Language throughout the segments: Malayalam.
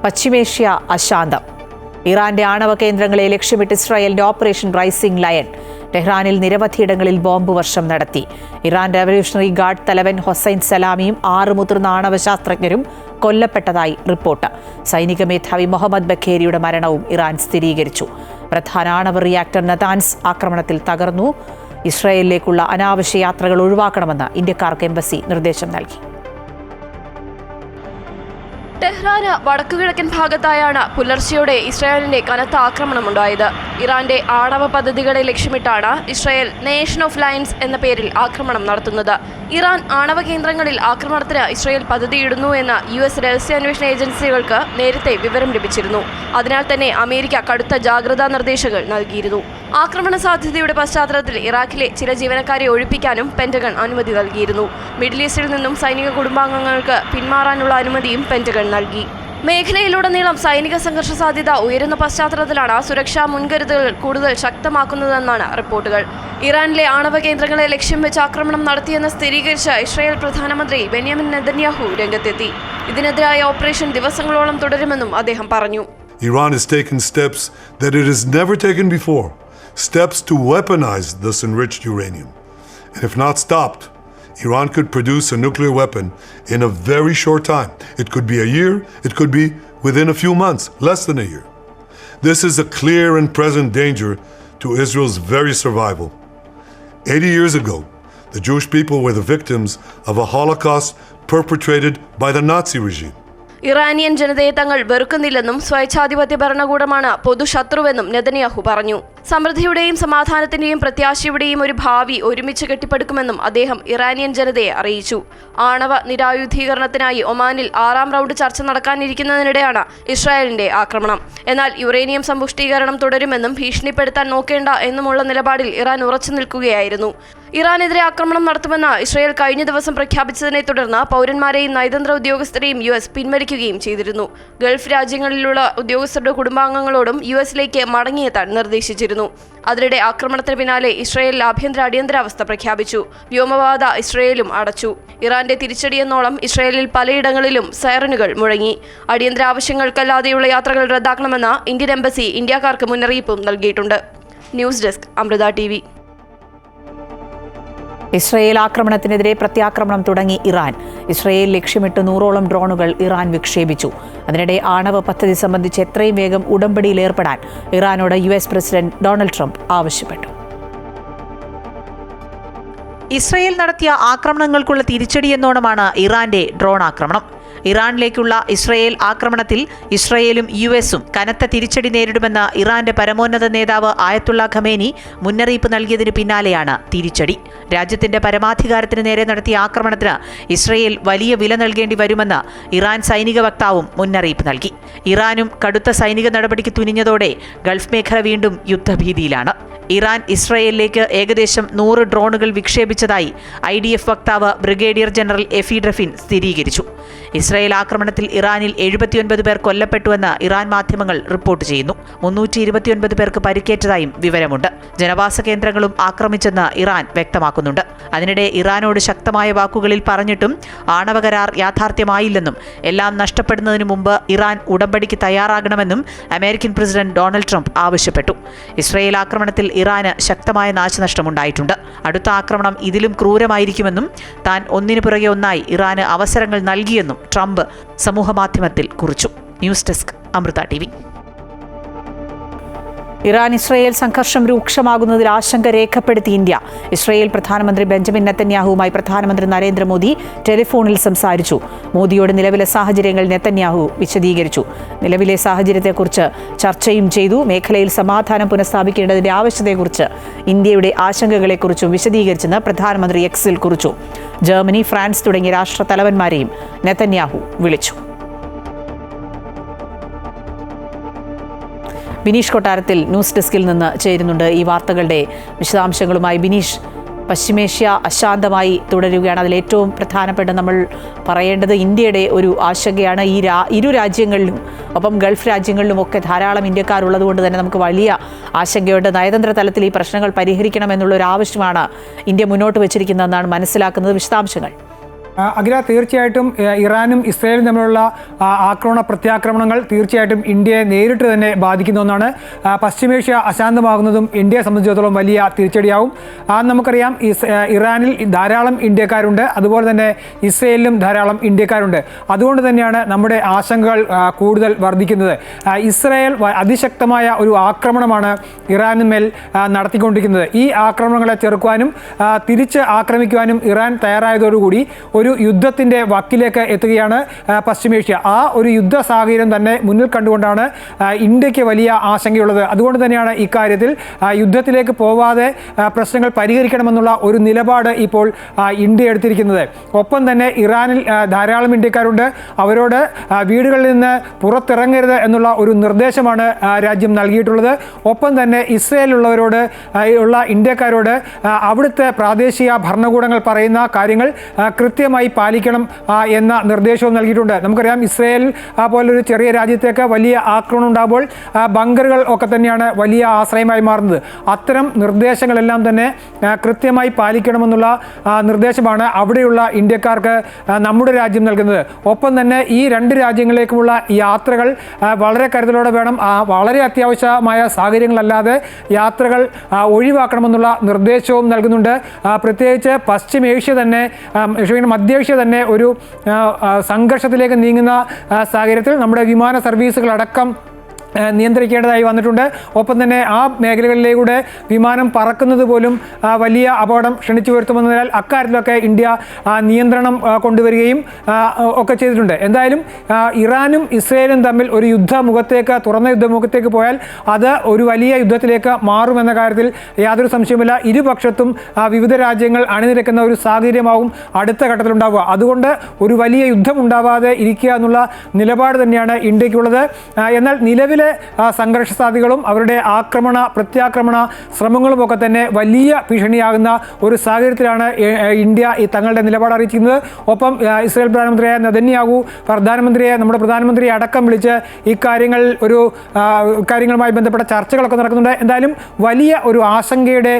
പശ്ചിമേഷ്യ അശാന്തം. ഇറാന്റെ ആണവ കേന്ദ്രങ്ങളെ ലക്ഷ്യമിട്ട് ഇസ്രായേലിന്റെ ഓപ്പറേഷൻ റൈസിംഗ് ലയൺ. ടെഹ്റാനിൽ നിരവധിയിടങ്ങളിൽ ബോംബ് വർഷം നടത്തി. ഇറാൻ റവല്യൂഷണറി ഗാർഡ് തലവൻ ഹൊസൈൻ സലാമിയും 6 മുതിർന്ന ആണവ ശാസ്ത്രജ്ഞരും കൊല്ലപ്പെട്ടതായി റിപ്പോർട്ട്. സൈനിക മേധാവി മുഹമ്മദ് ബഖേരിയുടെ മരണവും ഇറാൻ സ്ഥിരീകരിച്ചു. പ്രധാന ആണവ റിയാക്ടർ നതാൻസ് ആക്രമണത്തിൽ തകർന്നു. ഇസ്രായേലിലേക്കുള്ള അനാവശ്യ യാത്രകൾ ഒഴിവാക്കണമെന്ന് ഇന്ത്യക്കാർക്ക് എംബസി നിർദ്ദേശം നൽകി. ടെഹ്റാന് വടക്കുകിഴക്കൻ ഭാഗത്തായാണ് പുലർച്ചെയോടെ ഇസ്രായേലിന്റെ കനത്ത ആക്രമണമുണ്ടായത്. ഇറാന്റെ ആണവ പദ്ധതികളെ ലക്ഷ്യമിട്ടാണ് ഇസ്രായേൽ നേഷൻ ഓഫ് ലയൺസ് എന്ന പേരിൽ ആക്രമണം നടത്തുന്നത്. ഇറാൻ ആണവ കേന്ദ്രങ്ങളിൽ ആക്രമണത്തിന് ഇസ്രായേൽ പദ്ധതിയിടുന്നു എന്ന് US രഹസ്യാന്വേഷണ ഏജൻസികൾക്ക് നേരത്തെ വിവരം ലഭിച്ചിരുന്നു. അതിനാൽ തന്നെ അമേരിക്ക കടുത്ത ജാഗ്രതാ നിർദ്ദേശങ്ങൾ നൽകിയിരുന്നു. ആക്രമണ സാധ്യതയുടെ പശ്ചാത്തലത്തിൽ ഇറാഖിലെ ചില ജീവനക്കാരെ ഒഴിപ്പിക്കാനും പെന്റഗൺ അനുമതി നൽകിയിരുന്നു. മിഡിൽ ഈസ്റ്റിൽ നിന്നും സൈനിക കുടുംബാംഗങ്ങൾക്ക് പിന്മാറാനുള്ള അനുമതിയും പെന്റഗൺ നൽകി. മേഖലയിലുടനീളം സൈനിക സംഘർഷ സാധ്യത ഉയരുന്ന പശ്ചാത്തലത്തിലാണ് സുരക്ഷാ മുൻകരുതലുകൾ കൂടുതൽ ശക്തമാക്കുന്നതെന്നാണ് റിപ്പോർട്ടുകൾ. ഇറാനിലെ ആണവ കേന്ദ്രങ്ങളെ ലക്ഷ്യം വെച്ച് ആക്രമണം നടത്തിയെന്ന് സ്ഥിരീകരിച്ച ഇസ്രായേൽ പ്രധാനമന്ത്രി ബെന്യാമിൻ നെതന്യാഹു രംഗത്തെത്തി. ഇതിനെതിരായ ഓപ്പറേഷൻ ദിവസങ്ങളോളം തുടരുമെന്നും അദ്ദേഹം പറഞ്ഞു. Iran has taken steps that it has never taken before, steps to weaponize this enriched uranium. And if not stopped, Iran could produce a nuclear weapon in a very short time. It could be a year, it could be within a few months, less than a year. This is a clear and present danger to Israel's very survival. 80 years ago, the Jewish people were the victims of a Holocaust perpetrated by the Nazi regime. Iranian ജനതയെ തങ്ങൾ വെറുക്കുന്നില്ലെന്നും സ്വേച്ഛാധിപത്യ ഭരണകൂടമാണ് പൊതുശത്രുവെന്നും നെതന്യാഹു പറഞ്ഞു. സമൃദ്ധിയുടെയും സമാധാനത്തിന്റെയും പ്രത്യാശയുടെയും ഒരു ഭാവി ഒരുമിച്ച് കെട്ടിപ്പടുക്കുമെന്നും അദ്ദേഹം ഇറാനിയൻ ജനതയെ അറിയിച്ചു. ആണവ നിരായുധീകരണത്തിനായി ഒമാനിൽ 6ാം റൗണ്ട് ചർച്ച നടക്കാനിരിക്കുന്നതിനിടെയാണ് ഇസ്രായേലിന്റെ ആക്രമണം. എന്നാൽ യുറേനിയം സമ്പുഷ്ടീകരണം തുടരുമെന്നും ഭീഷണിപ്പെടുത്താൻ നോക്കേണ്ട എന്നുമുള്ള നിലപാടിൽ ഇറാൻ ഉറച്ചു നിൽക്കുകയായിരുന്നു. ഇറാനെതിരെ ആക്രമണം നടത്തുമെന്ന് ഇസ്രായേൽ കഴിഞ്ഞ ദിവസം പ്രഖ്യാപിച്ചതിനെ തുടർന്ന് പൗരന്മാരെയും നയതന്ത്ര ഉദ്യോഗസ്ഥരെയും US പിൻവലിക്കുകയും ചെയ്തിരുന്നു. ഗൾഫ് രാജ്യങ്ങളിലുള്ള ഉദ്യോഗസ്ഥരുടെ കുടുംബാംഗങ്ങളോടും US-ലേക്ക് മടങ്ങിയെത്താൻ നിർദ്ദേശിച്ചിരുന്നു. അതിനിടെ ആക്രമണത്തിന് പിന്നാലെ ഇസ്രായേൽ ആഭ്യന്തര അടിയന്തരാവസ്ഥ പ്രഖ്യാപിച്ചു. വ്യോമപാത ഇസ്രായേലും അടച്ചു. ഇറാന്റെ തിരിച്ചടിയെന്നോളം ഇസ്രായേലിൽ പലയിടങ്ങളിലും സൈറനുകൾ മുഴങ്ങി. അടിയന്തര ആവശ്യങ്ങൾക്കല്ലാതെയുള്ള യാത്രകൾ റദ്ദാക്കണമെന്ന് ഇന്ത്യൻ എംബസി ഇന്ത്യക്കാർക്ക് മുന്നറിയിപ്പും നൽകിയിട്ടുണ്ട്. News desk Amrita TV. Israel ആക്രമണത്തിനെതിരെ പ്രത്യാക്രമണം തുടങ്ങി ഇറാൻ. ഇസ്രായേൽ ലക്ഷ്യമിട്ട് 100ഓളം ഡ്രോണുകൾ ഇറാൻ വിക്ഷേപിച്ചു. അതിനിടെ ആണവ പദ്ധതി സംബന്ധിച്ച് എത്രയും വേഗം ഉടമ്പടിയിൽ ഏർപ്പെടാൻ ഇറാനോട് US പ്രസിഡന്റ് ഡൊണാൾഡ് ട്രംപ് ആവശ്യപ്പെട്ടു. ഇസ്രായേൽ നടത്തിയ ആക്രമണങ്ങൾക്കുള്ള തിരിച്ചടിയെന്നോണമാണ് ഇറാന്റെ ഡ്രോൺ ആക്രമണം. ഇറാനിലേക്കുള്ള ഇസ്രായേൽ ആക്രമണത്തിൽ ഇസ്രായേലും US-ഉം കനത്ത തിരിച്ചടി നേരിടുമെന്ന് ഇറാന്റെ പരമോന്നത നേതാവ് ആയത്തുള്ള ഖമേനി മുന്നറിയിപ്പ് നൽകിയതിന് പിന്നാലെയാണ് തിരിച്ചടി. രാജ്യത്തിന്റെ പരമാധികാരത്തിന് നേരെ നടത്തിയ ആക്രമണത്തിന് ഇസ്രായേൽ വലിയ വില നൽകേണ്ടി വരുമെന്ന് ഇറാൻ സൈനിക വക്താവും മുന്നറിയിപ്പ് നൽകി. ഇറാനും കടുത്ത സൈനിക നടപടിക്ക് തുനിഞ്ഞതോടെ ഗൾഫ് മേഖല വീണ്ടും യുദ്ധഭീതിയിലാണ്. ഇറാൻ ഇസ്രായേലിലേക്ക് ഏകദേശം 100 ഡ്രോണുകൾ വിക്ഷേപിച്ചതായി IDF വക്താവ് ബ്രിഗേഡിയർ ജനറൽ എഫി ഡ്രഫിൻ സ്ഥിരീകരിച്ചു. ഇസ്രായേൽ ആക്രമണത്തിൽ ഇറാനിൽ 79 പേർ കൊല്ലപ്പെട്ടുവെന്ന് ഇറാൻ മാധ്യമങ്ങൾ റിപ്പോർട്ട് ചെയ്യുന്നു. 329 പേർക്ക് പരിക്കേറ്റതായും വിവരമുണ്ട്. ജനവാസ കേന്ദ്രങ്ങളും ആക്രമിച്ചെന്ന് ഇറാൻ വ്യക്തമാക്കുന്നുണ്ട്. അതിനിടെ ഇറാനോട് ശക്തമായ വാക്കുകളിൽ പറഞ്ഞിട്ടും ആണവ കരാർ യാഥാർത്ഥ്യമായില്ലെന്നും എല്ലാം നഷ്ടപ്പെടുന്നതിനു മുമ്പ് ഇറാൻ ഉടമ്പടിക്ക് തയ്യാറാകണമെന്നും അമേരിക്കൻ പ്രസിഡന്റ് ഡൊണാൾഡ് ട്രംപ് ആവശ്യപ്പെട്ടു. ഇസ്രായേൽ ആക്രമണത്തിൽ ഇറാന് ശക്തമായ നാശനഷ്ടമുണ്ടായിട്ടുണ്ട്. അടുത്ത ആക്രമണം ഇതിലും ക്രൂരമായിരിക്കുമെന്നും താൻ ഒന്നിനു പുറകെ ഒന്നായി ഇറാന് അവസരങ്ങൾ നൽകിയെന്നും ട്രംപ് സമൂഹമാധ്യമത്തിൽ കുറിച്ചു. News desk Amrita TV. Iran Israel സംഘർഷം രൂക്ഷമാകുന്നതിൽ ആശങ്ക രേഖപ്പെടുത്തി ഇന്ത്യ. ഇസ്രായേൽ പ്രധാനമന്ത്രി ബെഞ്ചമിൻ നെതന്യാഹുവുമായി പ്രധാനമന്ത്രി നരേന്ദ്രമോദി ടെലിഫോണിൽ സംസാരിച്ചു. മോദിയോട് നിലവിലെ സാഹചര്യങ്ങൾ നെതന്യാഹു വിശദീകരിച്ചു. നിലവിലെ സാഹചര്യത്തെക്കുറിച്ച് ചർച്ചയും ചെയ്തു. മേഖലയിൽ സമാധാനം പുനഃസ്ഥാപിക്കേണ്ടതിന്റെ ആവശ്യകതയെക്കുറിച്ച് ഇന്ത്യയുടെ ആശങ്കകളെക്കുറിച്ചും വിശദീകരിച്ചെന്ന് പ്രധാനമന്ത്രി X-ൽ കുറിച്ചു. ജർമ്മനി, ഫ്രാൻസ് തുടങ്ങിയ രാഷ്ട്ര തലവന്മാരെയും നെതന്യാഹു വിളിച്ചു. ബിനീഷ് കൊട്ടാരത്തിൽ ന്യൂസ് ഡെസ്കിൽ നിന്ന് ചേരുന്നുണ്ട്. ഈ വാർത്തകളുടെ വിശദാംശങ്ങളുമായി ബിനീഷ്, പശ്ചിമേഷ്യ അശാന്തമായി തുടരുകയാണ്. അതിലേറ്റവും പ്രധാനപ്പെട്ട നമ്മൾ പറയേണ്ടത് ഇന്ത്യയുടെ ഒരു ആശങ്കയാണ്. ഇരു രാജ്യങ്ങളിലും ഒപ്പം ഗൾഫ് രാജ്യങ്ങളിലുമൊക്കെ ധാരാളം ഇന്ത്യക്കാരുള്ളത് കൊണ്ട് തന്നെ നമുക്ക് വലിയ ആശങ്കയുണ്ട്. നയതന്ത്ര തലത്തിൽ ഈ പ്രശ്നങ്ങൾ പരിഹരിക്കണമെന്നുള്ളൊരു ആവശ്യമാണ് ഇന്ത്യ മുന്നോട്ട് വച്ചിരിക്കുന്നതെന്നാണ് മനസ്സിലാക്കുന്നത്. വിശദാംശങ്ങൾ. അഖില, തീർച്ചയായിട്ടും ഇറാനും ഇസ്രയേലും തമ്മിലുള്ള ആക്രമണ പ്രത്യാക്രമണങ്ങൾ തീർച്ചയായിട്ടും ഇന്ത്യയെ നേരിട്ട് തന്നെ ബാധിക്കുന്ന ഒന്നാണ്. പശ്ചിമേഷ്യ അശാന്തമാകുന്നതും ഇന്ത്യയെ സംബന്ധിച്ചിടത്തോളം വലിയ തിരിച്ചടിയാവും. നമുക്കറിയാം ഇറാനിൽ ധാരാളം ഇന്ത്യക്കാരുണ്ട്, അതുപോലെ തന്നെ ഇസ്രയേലിലും ധാരാളം ഇന്ത്യക്കാരുണ്ട്. അതുകൊണ്ട് തന്നെയാണ് നമ്മുടെ ആശങ്കകൾ കൂടുതൽ വർദ്ധിക്കുന്നത്. ഇസ്രയേൽ അതിശക്തമായ ഒരു ആക്രമണമാണ് ഇറാനുമേൽ നടത്തിക്കൊണ്ടിരിക്കുന്നത്. ഈ ആക്രമണങ്ങളെ ചെറുക്കുവാനും തിരിച്ച് ആക്രമിക്കുവാനും ഇറാൻ തയ്യാറായതോടുകൂടി ഒരു യുദ്ധത്തിൻ്റെ വക്കിലേക്ക് എത്തുകയാണ് പശ്ചിമേഷ്യ. ആ ഒരു യുദ്ധ സാഹചര്യം തന്നെ മുന്നിൽ കണ്ടുകൊണ്ടാണ് ഇന്ത്യക്ക് വലിയ ആശങ്കയുള്ളത്. അതുകൊണ്ട് തന്നെയാണ് ഇക്കാര്യത്തിൽ യുദ്ധത്തിലേക്ക് പോവാതെ പ്രശ്നങ്ങൾ പരിഹരിക്കണമെന്നുള്ള ഒരു നിലപാട് ഇപ്പോൾ ഇന്ത്യ എടുത്തിരിക്കുന്നത്. ഒപ്പം തന്നെ ഇറാനിൽ ധാരാളം ഇന്ത്യക്കാരുണ്ട്. അവരോട് വീടുകളിൽ നിന്ന് പുറത്തിറങ്ങരുത് എന്നുള്ള ഒരു നിർദ്ദേശമാണ് രാജ്യം നൽകിയിട്ടുള്ളത്. ഒപ്പം തന്നെ ഇസ്രയേലിലുള്ളവരോട് ഉള്ള ഇന്ത്യക്കാരോട് അവിടുത്തെ പ്രാദേശിക ഭരണകൂടങ്ങൾ പറയുന്ന കാര്യങ്ങൾ കൃത്യമായി പാലിക്കണം എന്ന നിർദ്ദേശവും നൽകിയിട്ടുണ്ട്. നമുക്കറിയാം, ഇസ്രയേൽ പോലൊരു ചെറിയ രാജ്യത്തേക്ക് വലിയ ആക്രമണം ഉണ്ടാകുമ്പോൾ ബങ്കറുകൾ ഒക്കെ തന്നെയാണ് വലിയ ആശ്രയമായി മാറുന്നത്. അത്തരം നിർദ്ദേശങ്ങളെല്ലാം തന്നെ കൃത്യമായി പാലിക്കണമെന്നുള്ള നിർദ്ദേശമാണ് അവിടെയുള്ള ഇന്ത്യക്കാർക്ക് നമ്മുടെ രാജ്യം നൽകുന്നത്. ഒപ്പം തന്നെ ഈ രണ്ട് രാജ്യങ്ങളിലേക്കുമുള്ള യാത്രകൾ വളരെ കരുതലോടെ വേണം. വളരെ അത്യാവശ്യമായ സാഹചര്യങ്ങളല്ലാതെ യാത്രകൾ ഒഴിവാക്കണമെന്നുള്ള നിർദ്ദേശവും നൽകുന്നുണ്ട്. പ്രത്യേകിച്ച് പശ്ചിമേഷ്യ തന്നെ, മധ്യേഷ്യ തന്നെ ഒരു സംഘർഷത്തിലേക്ക് നീങ്ങുന്ന സാഹചര്യത്തിൽ നമ്മുടെ വിമാന സർവീസുകളടക്കം നിയന്ത്രിക്കേണ്ടതായി വന്നിട്ടുണ്ട്. ഒപ്പം തന്നെ ആ മേഖലകളിലൂടെ വിമാനം പറക്കുന്നത് പോലും വലിയ അപകടം ക്ഷണിച്ചു വരുത്തുമെന്നതിനാൽ അക്കാര്യത്തിലൊക്കെ ഇന്ത്യ നിയന്ത്രണം കൊണ്ടുവരികയും ഒക്കെ ചെയ്തിട്ടുണ്ട്. എന്തായാലും ഇറാനും ഇസ്രയേലും തമ്മിൽ ഒരു തുറന്ന യുദ്ധമുഖത്തേക്ക് പോയാൽ അത് ഒരു വലിയ യുദ്ധത്തിലേക്ക് മാറുമെന്ന കാര്യത്തിൽ യാതൊരു സംശയവുമില്ല. ഇരുപക്ഷത്തും വിവിധ രാജ്യങ്ങൾ അണിനിരക്കുന്ന ഒരു സാഹചര്യമാവും അടുത്ത ഘട്ടത്തിലുണ്ടാവുക. അതുകൊണ്ട് ഒരു വലിയ യുദ്ധം ഉണ്ടാവാതെ ഇരിക്കുക എന്നുള്ള നിലപാട് തന്നെയാണ് ഇന്ത്യക്കുള്ളത്. എന്നാൽ നിലവിലെ സംഘർഷ സാധ്യതകളും അവരുടെ പ്രത്യാക്രമണ ശ്രമങ്ങളുമൊക്കെ തന്നെ വലിയ ഭീഷണിയാകുന്ന ഒരു സാഹചര്യത്തിലാണ് ഇന്ത്യ തങ്ങളുടെ നിലപാട് അറിയിച്ചിരുന്നത്. ഒപ്പം ഇസ്രായേൽ പ്രധാനമന്ത്രിയായ നെതന്യാഹു നമ്മുടെ പ്രധാനമന്ത്രിയെ അടക്കം വിളിച്ച് കാര്യങ്ങളുമായി ബന്ധപ്പെട്ട ചർച്ചകളൊക്കെ നടക്കുന്നുണ്ട്. എന്തായാലും വലിയ ഒരു ആശങ്കയുടെ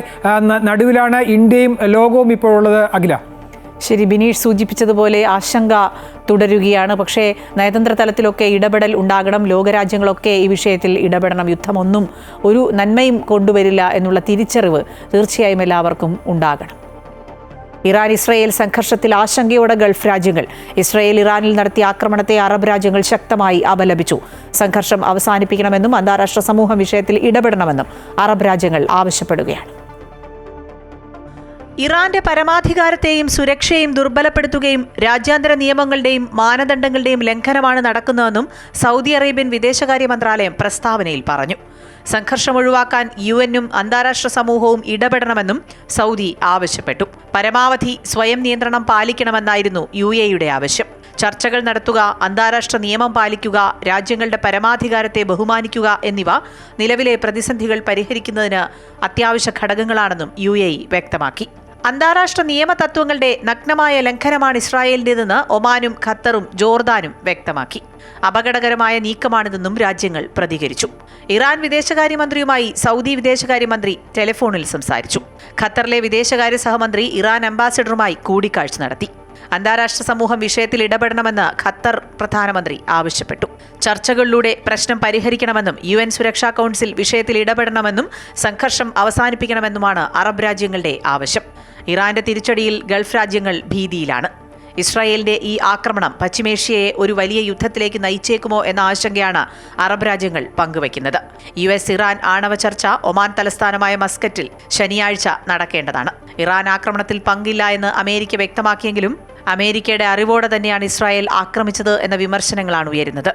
നടുവിലാണ് ഇന്ത്യയും ലോകവും ഇപ്പോൾ ഉള്ളത്. അഖില, ശരി, ബിനീഷ് സൂചിപ്പിച്ചതുപോലെ ആശങ്ക തുടരുകയാണ്. പക്ഷേ നയതന്ത്ര തലത്തിലൊക്കെ ഇടപെടൽ ഉണ്ടാകണം. ലോകരാജ്യങ്ങളൊക്കെ ഈ വിഷയത്തിൽ ഇടപെടണം. യുദ്ധമൊന്നും ഒരു നന്മയും കൊണ്ടുവരില്ല എന്നുള്ള തിരിച്ചറിവ് തീർച്ചയായും എല്ലാവർക്കും ഉണ്ടാകണം. ഇറാൻ ഇസ്രയേൽ സംഘർഷത്തിൽ ആശങ്കയോടെ ഗൾഫ് രാജ്യങ്ങൾ. ഇസ്രയേൽ ഇറാനിൽ നടത്തിയ ആക്രമണത്തെ അറബ് രാജ്യങ്ങൾ ശക്തമായി അപലപിച്ചു. സംഘർഷം അവസാനിപ്പിക്കണമെന്നും അന്താരാഷ്ട്ര സമൂഹം വിഷയത്തിൽ ഇടപെടണമെന്നും അറബ് രാജ്യങ്ങൾ ആവശ്യപ്പെടുകയാണ്. ഇറാന്റെ പരമാധികാരത്തെയും സുരക്ഷയും ദുർബലപ്പെടുത്തുകയും രാജ്യാന്തര നിയമങ്ങളുടെയും മാനദണ്ഡങ്ങളുടെയും ലംഘനമാണ് നടക്കുന്നതെന്നും സൗദി അറേബ്യൻ വിദേശകാര്യ മന്ത്രാലയം പ്രസ്താവനയിൽ പറഞ്ഞു. സംഘർഷം ഒഴിവാക്കാൻ UN-ഉം അന്താരാഷ്ട്ര സമൂഹവും ഇടപെടണമെന്നും സൗദി ആവശ്യപ്പെട്ടു. പരമാവധി സ്വയം നിയന്ത്രണം പാലിക്കണമെന്നായിരുന്നു UAE-യുടെ ആവശ്യം. ചർച്ചകൾ നടത്തുക, അന്താരാഷ്ട്ര നിയമം പാലിക്കുക, രാജ്യങ്ങളുടെ പരമാധികാരത്തെ ബഹുമാനിക്കുക എന്നിവ നിലവിലെ പ്രതിസന്ധികൾ പരിഹരിക്കുന്നതിന് അത്യാവശ്യ ഘടകങ്ങളാണെന്നും UAE വ്യക്തമാക്കി. അന്താരാഷ്ട്ര നിയമ തത്വങ്ങളുടെ നഗ്നമായ ലംഘനമാണ് ഇസ്രായേലിന്റേതെന്ന് ഒമാനും ഖത്തറും ജോർദാനും വ്യക്തമാക്കി. അപകടകരമായ നീക്കമാണിതെന്നും രാജ്യങ്ങൾ പ്രതികരിച്ചു. ഇറാൻ വിദേശകാര്യമന്ത്രിയുമായി സൗദി വിദേശകാര്യമന്ത്രി ടെലിഫോണിൽ സംസാരിച്ചു. ഖത്തറിലെ വിദേശകാര്യ സഹമന്ത്രി ഇറാൻ അംബാസിഡറുമായി കൂടിക്കാഴ്ച നടത്തി. അന്താരാഷ്ട്ര സമൂഹം വിഷയത്തിൽ ഇടപെടണമെന്ന് ഖത്തർ പ്രധാനമന്ത്രി ആവശ്യപ്പെട്ടു. ചർച്ചകളിലൂടെ പ്രശ്നം പരിഹരിക്കണമെന്നും UN സുരക്ഷാ കൗൺസിൽ വിഷയത്തിൽ ഇടപെടണമെന്നും സംഘർഷം അവസാനിപ്പിക്കണമെന്നുമാണ് അറബ് രാജ്യങ്ങളുടെ ആവശ്യം. ഇറാന്റെ തിരിച്ചടിയിൽ ഗൾഫ് രാജ്യങ്ങൾ ഭീതിയിലാണ്. ഇസ്രായേലിന്റെ ഈ ആക്രമണം പശ്ചിമേഷ്യയെ ഒരു വലിയ യുദ്ധത്തിലേക്ക് നയിച്ചേക്കുമോ എന്ന ആശങ്കയാണ് അറബ് രാജ്യങ്ങൾ പങ്കുവയ്ക്കുന്നത്. US ഇറാൻ ആണവ ചർച്ച ഒമാൻ തലസ്ഥാനമായ മസ്കറ്റിൽ ശനിയാഴ്ച നടക്കേണ്ടതാണ്. ഇറാൻ ആക്രമണത്തിൽ പങ്കില്ല എന്ന് അമേരിക്ക വ്യക്തമാക്കിയെങ്കിലും അമേരിക്കയുടെ അറിവോടെ തന്നെയാണ് ഇസ്രായേൽ ആക്രമിച്ചത് എന്ന വിമർശനങ്ങളാണ് ഉയരുന്നത്.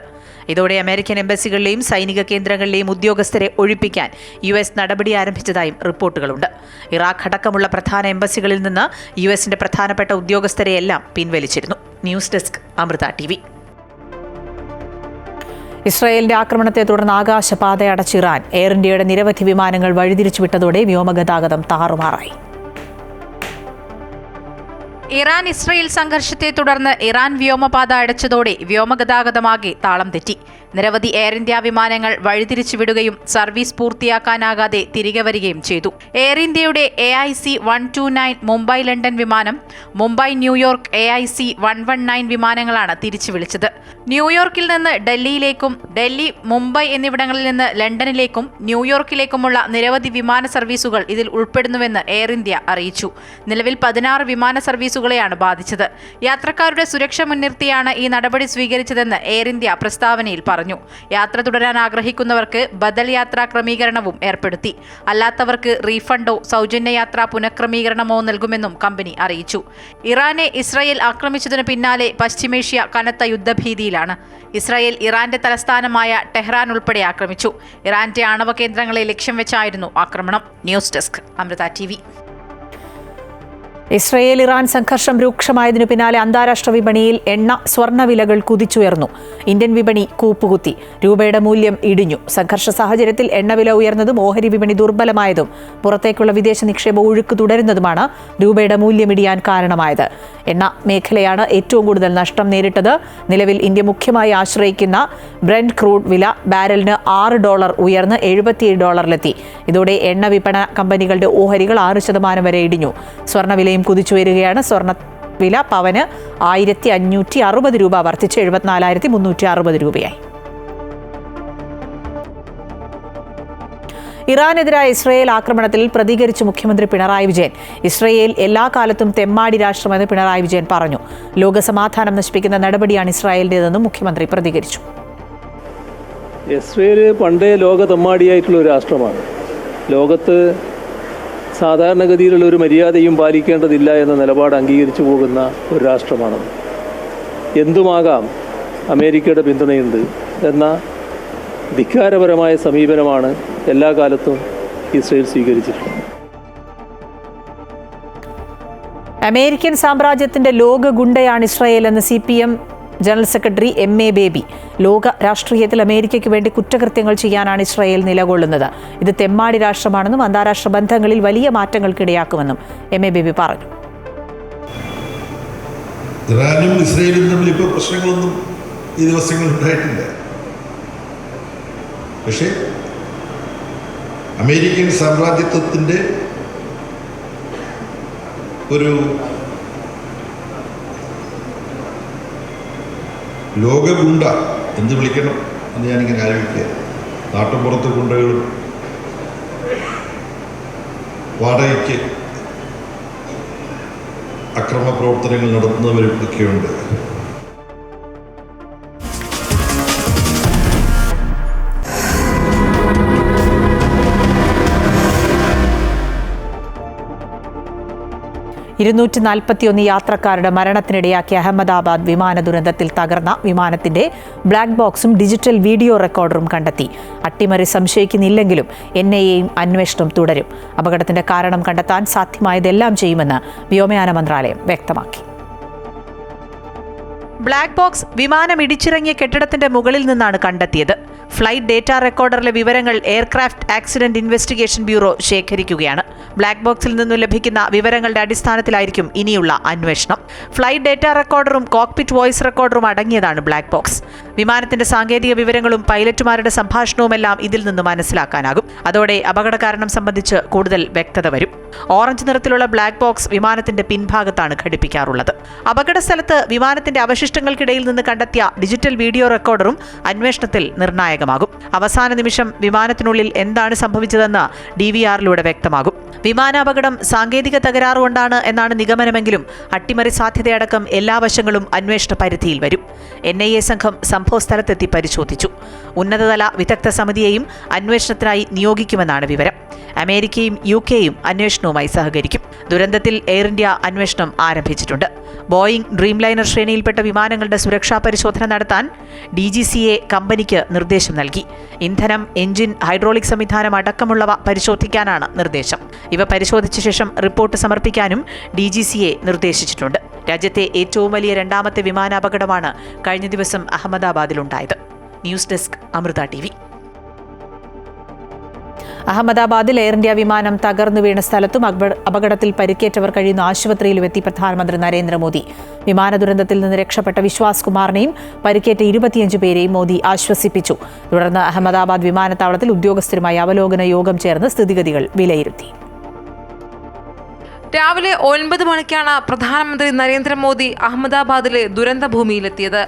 ഇതോടെ അമേരിക്കൻ എംബസികളിലെയും സൈനിക കേന്ദ്രങ്ങളിലെയും ഉദ്യോഗസ്ഥരെ ഒഴിപ്പിക്കാൻ US നടപടി ആരംഭിച്ചതായും റിപ്പോർട്ടുകളുണ്ട്. ഇറാഖ് അടക്കമുള്ള പ്രധാന എംബസികളിൽ നിന്ന് US-ന്റെ പ്രധാനപ്പെട്ട ഉദ്യോഗസ്ഥരെയെല്ലാം പിൻവലിച്ചിരുന്നു. News desk Amrita TV. ഇസ്രായേലിന്റെ ആക്രമണത്തെ തുടർന്ന് ആകാശപാത അടച്ച ഇറാൻ. എയർ ഇന്ത്യയുടെ നിരവധി വിമാനങ്ങൾ വഴിതിരിച്ചുവിട്ടതോടെ വ്യോമഗതാഗതം താറുമാറായി. ഇറാൻ ഇസ്രയേൽ സംഘർഷത്തെ തുടർന്ന് ഇറാൻ വ്യോമപാത അടച്ചതോടെ വ്യോമഗതാഗതമാകെ താളം തെറ്റി. നിരവധി എയർ ഇന്ത്യ വിമാനങ്ങൾ വഴിതിരിച്ചുവിടുകയും സർവീസ് പൂർത്തിയാക്കാനാകാതെ തിരികെ വരികയും ചെയ്തു. എയർ ഇന്ത്യയുടെ AIC 129 മുംബൈ ലണ്ടൻ വിമാനം, മുംബൈ ന്യൂയോർക്ക് AIC 119 വിമാനങ്ങളാണ് തിരിച്ചു വിളിച്ചത്. ന്യൂയോർക്കിൽ നിന്ന് ഡൽഹിയിലേക്കും ഡൽഹി, മുംബൈ എന്നിവിടങ്ങളിൽ നിന്ന് ലണ്ടനിലേക്കും ന്യൂയോർക്കിലേക്കുമുള്ള നിരവധി വിമാന സർവീസുകൾ ഇതിൽ ഉൾപ്പെടുന്നുവെന്ന് എയർ ഇന്ത്യ അറിയിച്ചു. നിലവിൽ 16 വിമാന സർവീസുകളെയാണ് ബാധിച്ചത്. യാത്രക്കാരുടെ സുരക്ഷ മുൻനിർത്തിയാണ് ഈ നടപടി സ്വീകരിച്ചതെന്ന് എയർ ഇന്ത്യ പ്രസ്താവനയിൽ പറഞ്ഞു. യാത്ര തുടരാൻ ആഗ്രഹിക്കുന്നവർക്ക് ബദൽ യാത്രാ ക്രമീകരണവും ഏർപ്പെടുത്തി. അല്ലാത്തവർക്ക് റീഫണ്ടോ സൗജന്യ യാത്രാ പുനഃക്രമീകരണമോ നൽകുമെന്നും കമ്പനി അറിയിച്ചു. ഇറാനെ ഇസ്രായേൽ ആക്രമിച്ചതിനു പിന്നാലെ പശ്ചിമേഷ്യ കനത്ത യുദ്ധഭീതിയിലാണ്. ഇസ്രായേൽ ഇറാന്റെ തലസ്ഥാനമായ ടെഹ്റാൻ ഉൾപ്പെടെ ആക്രമിച്ചു. ഇറാന്റെ ആണവ കേന്ദ്രങ്ങളെ ലക്ഷ്യം വെച്ചായിരുന്നു ആക്രമണം. News desk Amrita TV. Israel Iran സംഘർഷം രൂക്ഷമായതിനു പിന്നാലെ അന്താരാഷ്ട്ര വിപണിയിൽ എണ്ണ സ്വർണ്ണ വിലകൾ കുതിച്ചുയർന്നു. ഇന്ത്യൻ വിപണി കൂപ്പുകുത്തി. രൂപയുടെ മൂല്യം ഇടിഞ്ഞു. സംഘർഷ സാഹചര്യത്തിൽ എണ്ണവില ഉയർന്നതും ഓഹരി വിപണി ദുർബലമായതും പുറത്തേക്കുള്ള വിദേശ നിക്ഷേപ ഒഴുക്ക് തുടരുന്നതുമാണ് രൂപയുടെ മൂല്യം ഇടിയാൻ കാരണമായത്. എണ്ണ മേഖലയാണ് ഏറ്റവും കൂടുതൽ നഷ്ടം നേരിട്ടത്. നിലവിൽ ഇന്ത്യ മുഖ്യമായി ആശ്രയിക്കുന്ന ബ്രെന്റ് ക്രൂഡ് വില ബാരലിന് $6 ഉയർന്ന് $77 ഇതോടെ എണ്ണ വിപണന കമ്പനികളുടെ ഓഹരികൾ 6% വരെ ഇടിഞ്ഞു. സ്വർണ്ണവിലയും കുതിച്ചുയരുകയാണ്. സ്വർണ്ണ വില പവന് 1560 രൂപ വർദ്ധിച്ച് 74,360 രൂപയായി. ഇറാനെതിരായ ഇസ്രയേൽ ആക്രമണത്തിൽ പ്രതികരിച്ച് മുഖ്യമന്ത്രി പിണറായി വിജയൻ. ഇസ്രയേൽ എല്ലാ കാലത്തും തെമ്മാടി രാഷ്ട്രമെന്ന് പിണറായി വിജയൻ പറഞ്ഞു. ലോകസമാധാനം നശിപ്പിക്കുന്ന നടപടിയാണ് ഇസ്രായേലിൻ്റെതെന്നും മുഖ്യമന്ത്രി പ്രതികരിച്ചു. ഇസ്രയേൽ പണ്ടേ ലോക തെമ്മാടിയായിട്ടുള്ള ഒരു രാഷ്ട്രമാണ്. ലോകത്ത് സാധാരണഗതിയിലുള്ള ഒരു മര്യാദയും പാലിക്കേണ്ടതില്ല എന്ന നിലപാട് അംഗീകരിച്ചു പോകുന്ന ഒരു രാഷ്ട്രമാണത്. എന്തുമാകാം, അമേരിക്കയുടെ പിന്തുണയുണ്ട് എന്ന ധിക്കാരപരമായ സമീപനമാണ് എല്ലാ കാലത്തും ഇസ്രയേൽ സ്വീകരിച്ചിട്ടുള്ളത്. അമേരിക്കൻ സാമ്രാജ്യത്തിന്റെ ലോക ഗുണ്ടയാണ് ഇസ്രായേൽ എന്ന് CPM general secretary MA baby. ലോക രാഷ്ട്രീയത്തിൽ അമേരിക്കയ്ക്ക് വേണ്ടി കുറ്റകൃത്യങ്ങൾ ചെയ്യാനാണ് ഇസ്രായേൽ നിലകൊള്ളുന്നത്. ഇത് തെമ്മാടി രാഷ്ട്രമാണെന്നും അന്താരാഷ്ട്ര ബന്ധങ്ങളിൽ വലിയ മാറ്റങ്ങൾക്കിടയാക്കുമെന്നും MA ബേബി പറഞ്ഞു. ഇറാനും ഇസ്രായേലും തമ്മിൽ ഇപ്പോൾ പ്രശ്നങ്ങളൊന്നും ഈ ദിവസങ്ങളിൽ ഉണ്ടായിട്ടില്ല. പക്ഷേ അമേരിക്കൻ സാമ്രാജ്യത്വത്തിൻ്റെ ഒരു ലോകഗുണ്ട എന്ത് വിളിക്കണം എന്ന് ഞാനിങ്ങനെ ആലോചിക്കുക. നാട്ടുപുറത്ത് ഗുണ്ടകളും വാടകയ്ക്ക് അക്രമ പ്രവർത്തനങ്ങൾ നടത്തുന്നവരും ഒക്കെയുണ്ട്. യാത്രക്കാരുടെ മരണത്തിനിടയാക്കിയ അഹമ്മദാബാദ് വിമാന ദുരന്തത്തിൽ തകർന്ന വിമാനത്തിന്റെ ബ്ലാക്ക് ബോക്സും ഡിജിറ്റൽ വീഡിയോ റെക്കോർഡറും കണ്ടെത്തി. അട്ടിമറി സംശയിക്കുന്നില്ലെങ്കിലും NIAയും അന്വേഷണം തുടരും. അപകടത്തിന്റെ കാരണം കണ്ടെത്താൻ സാധ്യമായതെല്ലാം ചെയ്യുമെന്ന് വ്യോമയാന മന്ത്രാലയം വ്യക്തമാക്കി. ബ്ലാക്ക് ബോക്സ് വിമാനം ഇടിച്ചിറങ്ങിയ കെട്ടിടത്തിന്റെ മുകളിൽ നിന്നാണ് കണ്ടെത്തിയത്. ഫ്ലൈറ്റ് ഡേറ്റ റെക്കോർഡറിലെ വിവരങ്ങൾ എയർക്രാഫ്റ്റ് ആക്സിഡന്റ് ഇൻവെസ്റ്റിഗേഷൻ ബ്യൂറോ ശേഖരിക്കുകയാണ്. ബ്ലാക്ക് ബോക്സിൽ നിന്നും ലഭിക്കുന്ന വിവരങ്ങളുടെ അടിസ്ഥാനത്തിലായിരിക്കും ഇനിയുള്ള അന്വേഷണം. ഫ്ലൈറ്റ് ഡേറ്റ റെക്കോർഡറും കോക്പിറ്റ് വോയിസ് റെക്കോർഡറും അടങ്ങിയതാണ് ബ്ലാക്ക് ബോക്സ്. വിമാനത്തിന്റെ സാങ്കേതിക വിവരങ്ങളും പൈലറ്റുമാരുടെ സംഭാഷണവുമെല്ലാം ഇതിൽ നിന്ന് മനസ്സിലാക്കാനാകും. അതോടെ അപകട കാരണം സംബന്ധിച്ച് കൂടുതൽ വ്യക്തത വരും. ഓറഞ്ച് നിറത്തിലുള്ള ബ്ലാക്ക് ബോക്സ് വിമാനത്തിന്റെ പിൻഭാഗത്താണ് ഘടിപ്പിക്കാറുള്ളത്. അപകട സ്ഥലത്ത് വിമാനത്തിന്റെ അവശിഷ്ടങ്ങൾക്കിടയിൽ നിന്ന് കണ്ടെത്തിയ ഡിജിറ്റൽ വീഡിയോ റെക്കോർഡറും അന്വേഷണത്തിൽ നിർണായകമാകും. അവസാന നിമിഷം വിമാനത്തിനുള്ളിൽ എന്താണ് സംഭവിച്ചതെന്ന് DVRലൂടെ വ്യക്തമാകും. വിമാനാപകടം സാങ്കേതിക തകരാറുകൊണ്ടാണ് എന്നാണ് നിഗമനമെങ്കിലും അട്ടിമറി സാധ്യതയടക്കം എല്ലാ വശങ്ങളും അന്വേഷണ പരിധിയിൽ വരും. NIA സംഘം സംഭവസ്ഥലത്തെത്തി പരിശോധിച്ചു. ഉന്നതതല വിദഗ്ധ സമിതിയെയും അന്വേഷണത്തിനായി നിയോഗിക്കുമെന്നാണ് വിവരം. അമേരിക്കയും UK-യും അന്വേഷണവുമായി സഹകരിക്കും. ദുരന്തത്തിൽ എയർ ഇന്ത്യ അന്വേഷണം ആരംഭിച്ചിട്ടുണ്ട്. ബോയിംഗ് ഡ്രീംലൈനർ ശ്രേണിയിൽപ്പെട്ട വിമാനങ്ങളുടെ സുരക്ഷാ പരിശോധന നടത്താൻ DGCA കമ്പനിക്ക് നിർദ്ദേശം നൽകി. ഇന്ധനം, എഞ്ചിൻ, ഹൈഡ്രോളിക് സംവിധാനം അടക്കമുള്ളവ പരിശോധിക്കാനാണ് നിർദ്ദേശം. ഇവ പരിശോധിച്ച ശേഷം റിപ്പോർട്ട് സമർപ്പിക്കാനും DGCA നിർദ്ദേശിച്ചിട്ടുണ്ട്. രാജ്യത്തെ ഏറ്റവും വലിയ രണ്ടാമത്തെ വിമാനാപകടമാണ് കഴിഞ്ഞ ദിവസം അഹമ്മദാബാദിലുണ്ടായത്. News desk Amrita TV. അഹമ്മദാബാദിൽ എയർ ഇന്ത്യ വിമാനം തകർന്നു വീണ സ്ഥലത്തും അപകടത്തിൽ പരിക്കേറ്റവർ കഴിയുന്ന ആശുപത്രിയിലും എത്തി പ്രധാനമന്ത്രി നരേന്ദ്രമോദി. വിമാന ദുരന്തത്തിൽ നിന്ന് രക്ഷപ്പെട്ട വിശ്വാസ് കുമാറിനെയും പരിക്കേറ്റ 25 പേരെയും മോദി ആശ്വസിപ്പിച്ചു. തുടർന്ന് അഹമ്മദാബാദ് വിമാനത്താവളത്തിൽ ഉദ്യോഗസ്ഥരുമായി അവലോകന യോഗം ചേർന്ന് സ്ഥിതിഗതികൾ വിലയിരുത്തി. രാവിലെ 9 മണിക്കാണ് പ്രധാനമന്ത്രി നരേന്ദ്രമോദി അഹമ്മദാബാദിലെ ദുരന്തഭൂമിയിലെത്തിയത്.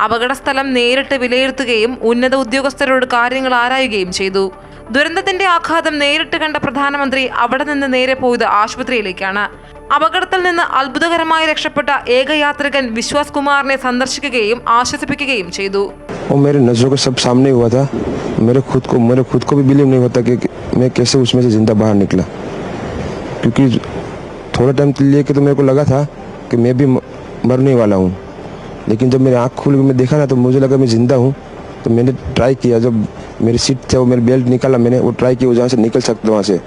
അപകടസ്ഥലം നേരിട്ട് വിലയിരുത്തുകയും ഉന്നത ഉദ്യോഗസ്ഥരോട് കാര്യങ്ങൾ ആരായുകയും ചെയ്തു. ദുരന്തത്തിന്റെ ആഘാതം നേരിട്ട് കണ്ട പ്രധാനമന്ത്രി അവിടെ നിന്ന് നേരെ പോയത് ആശുപത്രിയിലേക്കാണ്. അപകടത്തിൽ നിന്ന് അത്ഭുതകരമായി രക്ഷപ്പെട്ട ഏക യാത്രികൻ വിശ്വാസ് കുമാറിനെ സന്ദർശിക്കുകയും ആശ്വസിപ്പിക്കുകയും ചെയ്തു. मेरे नजरों के सब सामने हुआ था. मेरे खुद को भी बिलीव नहीं होता कि मैं कैसे उसमें से जिंदा बाहर निकला, क्योंकि थोड़ा टाइम के लिए तो मेरे को लगा था कि मैं भी मरने वाला हूँ, लेकिन जब मेरी आँख खुल के मैं देखा ना तो मुझे लगा मैं ज़िंदा हूँ. तो मैंने ट्राई किया, जब मेरी सीट थे वो मेरी बेल्ट निकाला, मैंने वो ट्राई किया जहाँ से निकल सकता वहाँ से.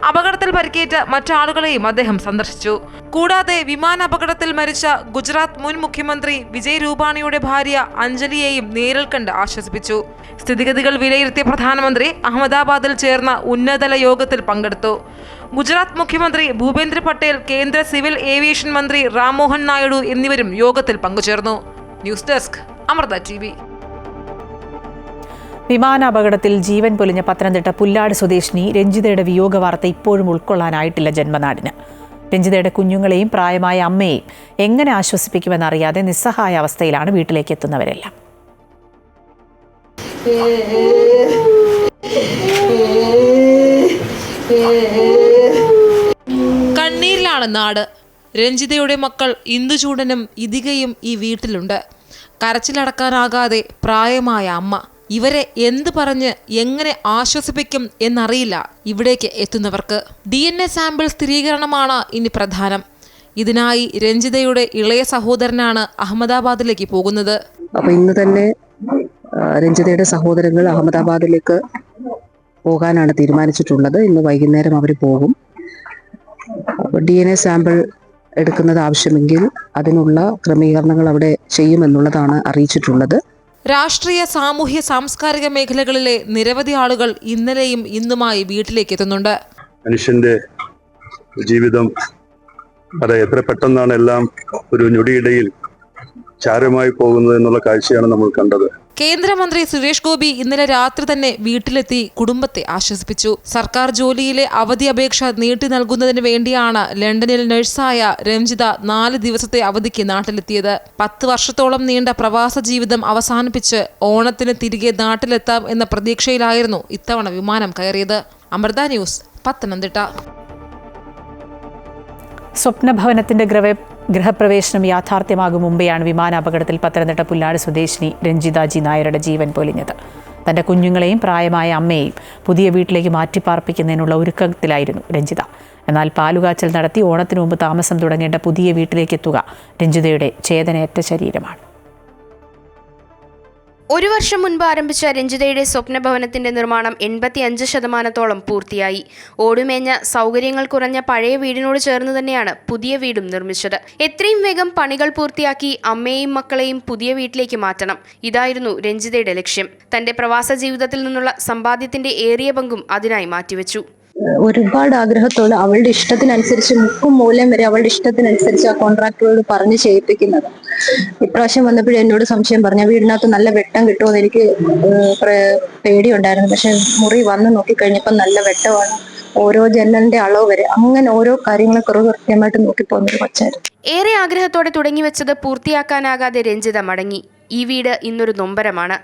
അപകടത്തിൽ പരിക്കേറ്റ മറ്റാളുകളെയും അദ്ദേഹം സന്ദർശിച്ചു. കൂടാതെ വിമാന അപകടത്തിൽ മരിച്ച ഗുജറാത്ത് മുൻ മുഖ്യമന്ത്രി വിജയ് രൂപാണിയുടെ ഭാര്യ അഞ്ജലിയെയും നേരിൽ കണ്ട് ആശ്വസിപ്പിച്ചു. സ്ഥിതിഗതികൾ വിലയിരുത്തിയ പ്രധാനമന്ത്രി അഹമ്മദാബാദിൽ ചേർന്ന ഉന്നതതല യോഗത്തിൽ പങ്കെടുത്തു. ഗുജറാത്ത് മുഖ്യമന്ത്രി ഭൂപേന്ദ്ര പട്ടേൽ, കേന്ദ്ര സിവിൽ ഏവിയേഷൻ മന്ത്രി റാം മോഹൻ നായിഡു എന്നിവരും യോഗത്തിൽ പങ്കുചേർന്നു. News desk, Amrita TV. വിമാനാപകടത്തിൽ ജീവൻ പൊലിഞ്ഞ പത്തനംതിട്ട പുല്ലാട് സ്വദേശിനി രഞ്ജിതയുടെ വിയോഗ വാർത്ത ഇപ്പോഴും ഉൾക്കൊള്ളാനായിട്ടില്ല ജന്മനാടിന്. രഞ്ജിതയുടെ കുഞ്ഞുങ്ങളെയും പ്രായമായ അമ്മയെയും എങ്ങനെ ആശ്വസിപ്പിക്കുമെന്നറിയാതെ നിസ്സഹായ അവസ്ഥയിലാണ് വീട്ടിലേക്ക് എത്തുന്നവരെല്ലാം. കണ്ണീരിലാണ് നാട്. രഞ്ജിതയുടെ മക്കൾ ഇന്ദുചൂടനും ഇതികയും ഈ വീട്ടിലുണ്ട്. കരച്ചിലടക്കാനാകാതെ പ്രായമായ അമ്മ. ഇവരെ എന്ത് പറഞ്ഞ് എങ്ങനെ ആശ്വസിപ്പിക്കും എന്നറിയില്ല ഇവിടേക്ക് എത്തുന്നവർക്ക്. DNA സാമ്പിൾ സ്ഥിരീകരണമാണ് ഇനി പ്രധാനം. ഇതിനായി രഞ്ജിതയുടെ ഇളയ സഹോദരനാണ് അഹമ്മദാബാദിലേക്ക് പോകുന്നത്. അപ്പോൾ ഇന്ന് തന്നെ രഞ്ജിതയുടെ സഹോദരങ്ങൾ അഹമ്മദാബാദിലേക്ക് പോകാനാണ് തീരുമാനിച്ചിട്ടുള്ളത്. ഇന്ന് വൈകുന്നേരം അവർ പോകും. അപ്പോൾ DNA സാമ്പിൾ എടുക്കുന്നത് ആവശ്യമെങ്കിൽ അതിനുള്ള ക്രമീകരണങ്ങൾ അവിടെ ചെയ്യുമെന്നുള്ളതാണ് അറിയിച്ചിട്ടുള്ളത്. രാഷ്ട്രീയ, സാമൂഹ്യ, സാംസ്കാരിക മേഖലകളിലെ നിരവധി ആളുകൾ ഇന്നലെയും ഇന്നുമായി വീട്ടിലേക്ക് എത്തുന്നുണ്ട്. മനുഷ്യന്റെ ജീവിതം അത് എത്ര പെട്ടെന്നാണ് എല്ലാം ഒരു ഞൊടിയിടയിൽ ചാരമായി പോകുന്നത് എന്നുള്ള കാഴ്ചയാണ് നമ്മൾ കണ്ടത്. കേന്ദ്രമന്ത്രി സുരേഷ് ഗോപി ഇന്നലെ രാത്രി തന്നെ വീട്ടിലെത്തി കുടുംബത്തെ ആശ്വസിപ്പിച്ചു. സർക്കാർ ജോലിയിലെ അവധി അപേക്ഷ നീട്ടി നൽകുന്നതിന് വേണ്ടിയാണ് ലണ്ടനിൽ നഴ്സായ രഞ്ജിത 4 ദിവസത്തെ അവധിക്ക് നാട്ടിലെത്തിയത്. 10 വർഷത്തോളം നീണ്ട പ്രവാസ ജീവിതം അവസാനിപ്പിച്ച് ഓണത്തിന് തിരികെ നാട്ടിലെത്താം എന്ന പ്രതീക്ഷയിലായിരുന്നു ഇത്തവണ വിമാനം കയറിയത്. അമൃത ന്യൂസ്, പത്തനംതിട്ട. സ്വപ്നഭവനത്തിന്റെ ഗൃഹപ്രവേശനം യാഥാർത്ഥ്യമാകും മുമ്പെയാണ് വിമാനാപകടത്തിൽ പത്തനംതിട്ട പുല്ലാട് സ്വദേശിനി രഞ്ജിത ജി നായരുടെ ജീവൻ പൊലിഞ്ഞത്. തന്റെ കുഞ്ഞുങ്ങളെയും പ്രായമായ അമ്മയെയും പുതിയ വീട്ടിലേക്ക് മാറ്റിപ്പാർപ്പിക്കുന്നതിനുള്ള ഒരുക്കത്തിലായിരുന്നു രഞ്ജിത. എന്നാൽ പാലുകാച്ചൽ നടത്തി ഓണത്തിനു മുമ്പ് താമസം തുടങ്ങേണ്ട പുതിയ വീട്ടിലേക്ക് എത്തുക രഞ്ജിതയുടെ ചേതനയറ്റ ശരീരമാണ്. 1 വർഷം മുൻപ് ആരംഭിച്ച രഞ്ജിതയുടെ സ്വപ്നഭവനത്തിന്റെ നിർമ്മാണം 85% പൂർത്തിയായി. ഓടുമേഞ്ഞ സൗകര്യങ്ങൾ കുറഞ്ഞ പഴയ വീടിനോട് ചേർന്ന് തന്നെയാണ് പുതിയ വീടും നിർമ്മിച്ചത്. എത്രയും വേഗം പണികൾ പൂർത്തിയാക്കി അമ്മയെയും മക്കളെയും പുതിയ വീട്ടിലേക്ക് മാറ്റണം. ഇതായിരുന്നു രഞ്ജിതയുടെ ലക്ഷ്യം. തന്റെ പ്രവാസ ജീവിതത്തിൽ നിന്നുള്ള സമ്പാദ്യത്തിന്റെ ഏറിയ പങ്കും അതിനായി മാറ്റിവെച്ചു. ഒരുപാട് ആഗ്രഹത്തോടെ അവളുടെ ഇഷ്ടത്തിനനുസരിച്ച് മുക്കും മൂലം വരെ അവളുടെ ഇഷ്ടത്തിനനുസരിച്ച് ആ കോൺട്രാക്ടറോട് പറഞ്ഞ് ചെയ്യിപ്പിക്കുന്നത്. ഇപ്രാവശ്യം വന്നപ്പോഴും എന്നോട് സംശയം പറഞ്ഞ വീടിനകത്ത് നല്ല വെട്ടം കിട്ടുമെന്ന് എനിക്ക് പേടിയുണ്ടായിരുന്നു. പക്ഷെ മുറി വന്ന് നോക്കിക്കഴിഞ്ഞപ്പോൾ നല്ല വെട്ടമാണ്. ഓരോ ജനലിന്റെ അളവ് വരെ അങ്ങനെ ഓരോ കാര്യങ്ങളെ കൃത്യമായിട്ട് നോക്കിപ്പോകുന്നൊരു കൊച്ചായിരുന്നു. ഏറെ ആഗ്രഹത്തോടെ തുടങ്ങിവെച്ചത് പൂർത്തിയാക്കാനാകാതെ രഞ്ജിത മടങ്ങി. ഈ വീട് ഇന്നൊരു നൊമ്പരമാണ്.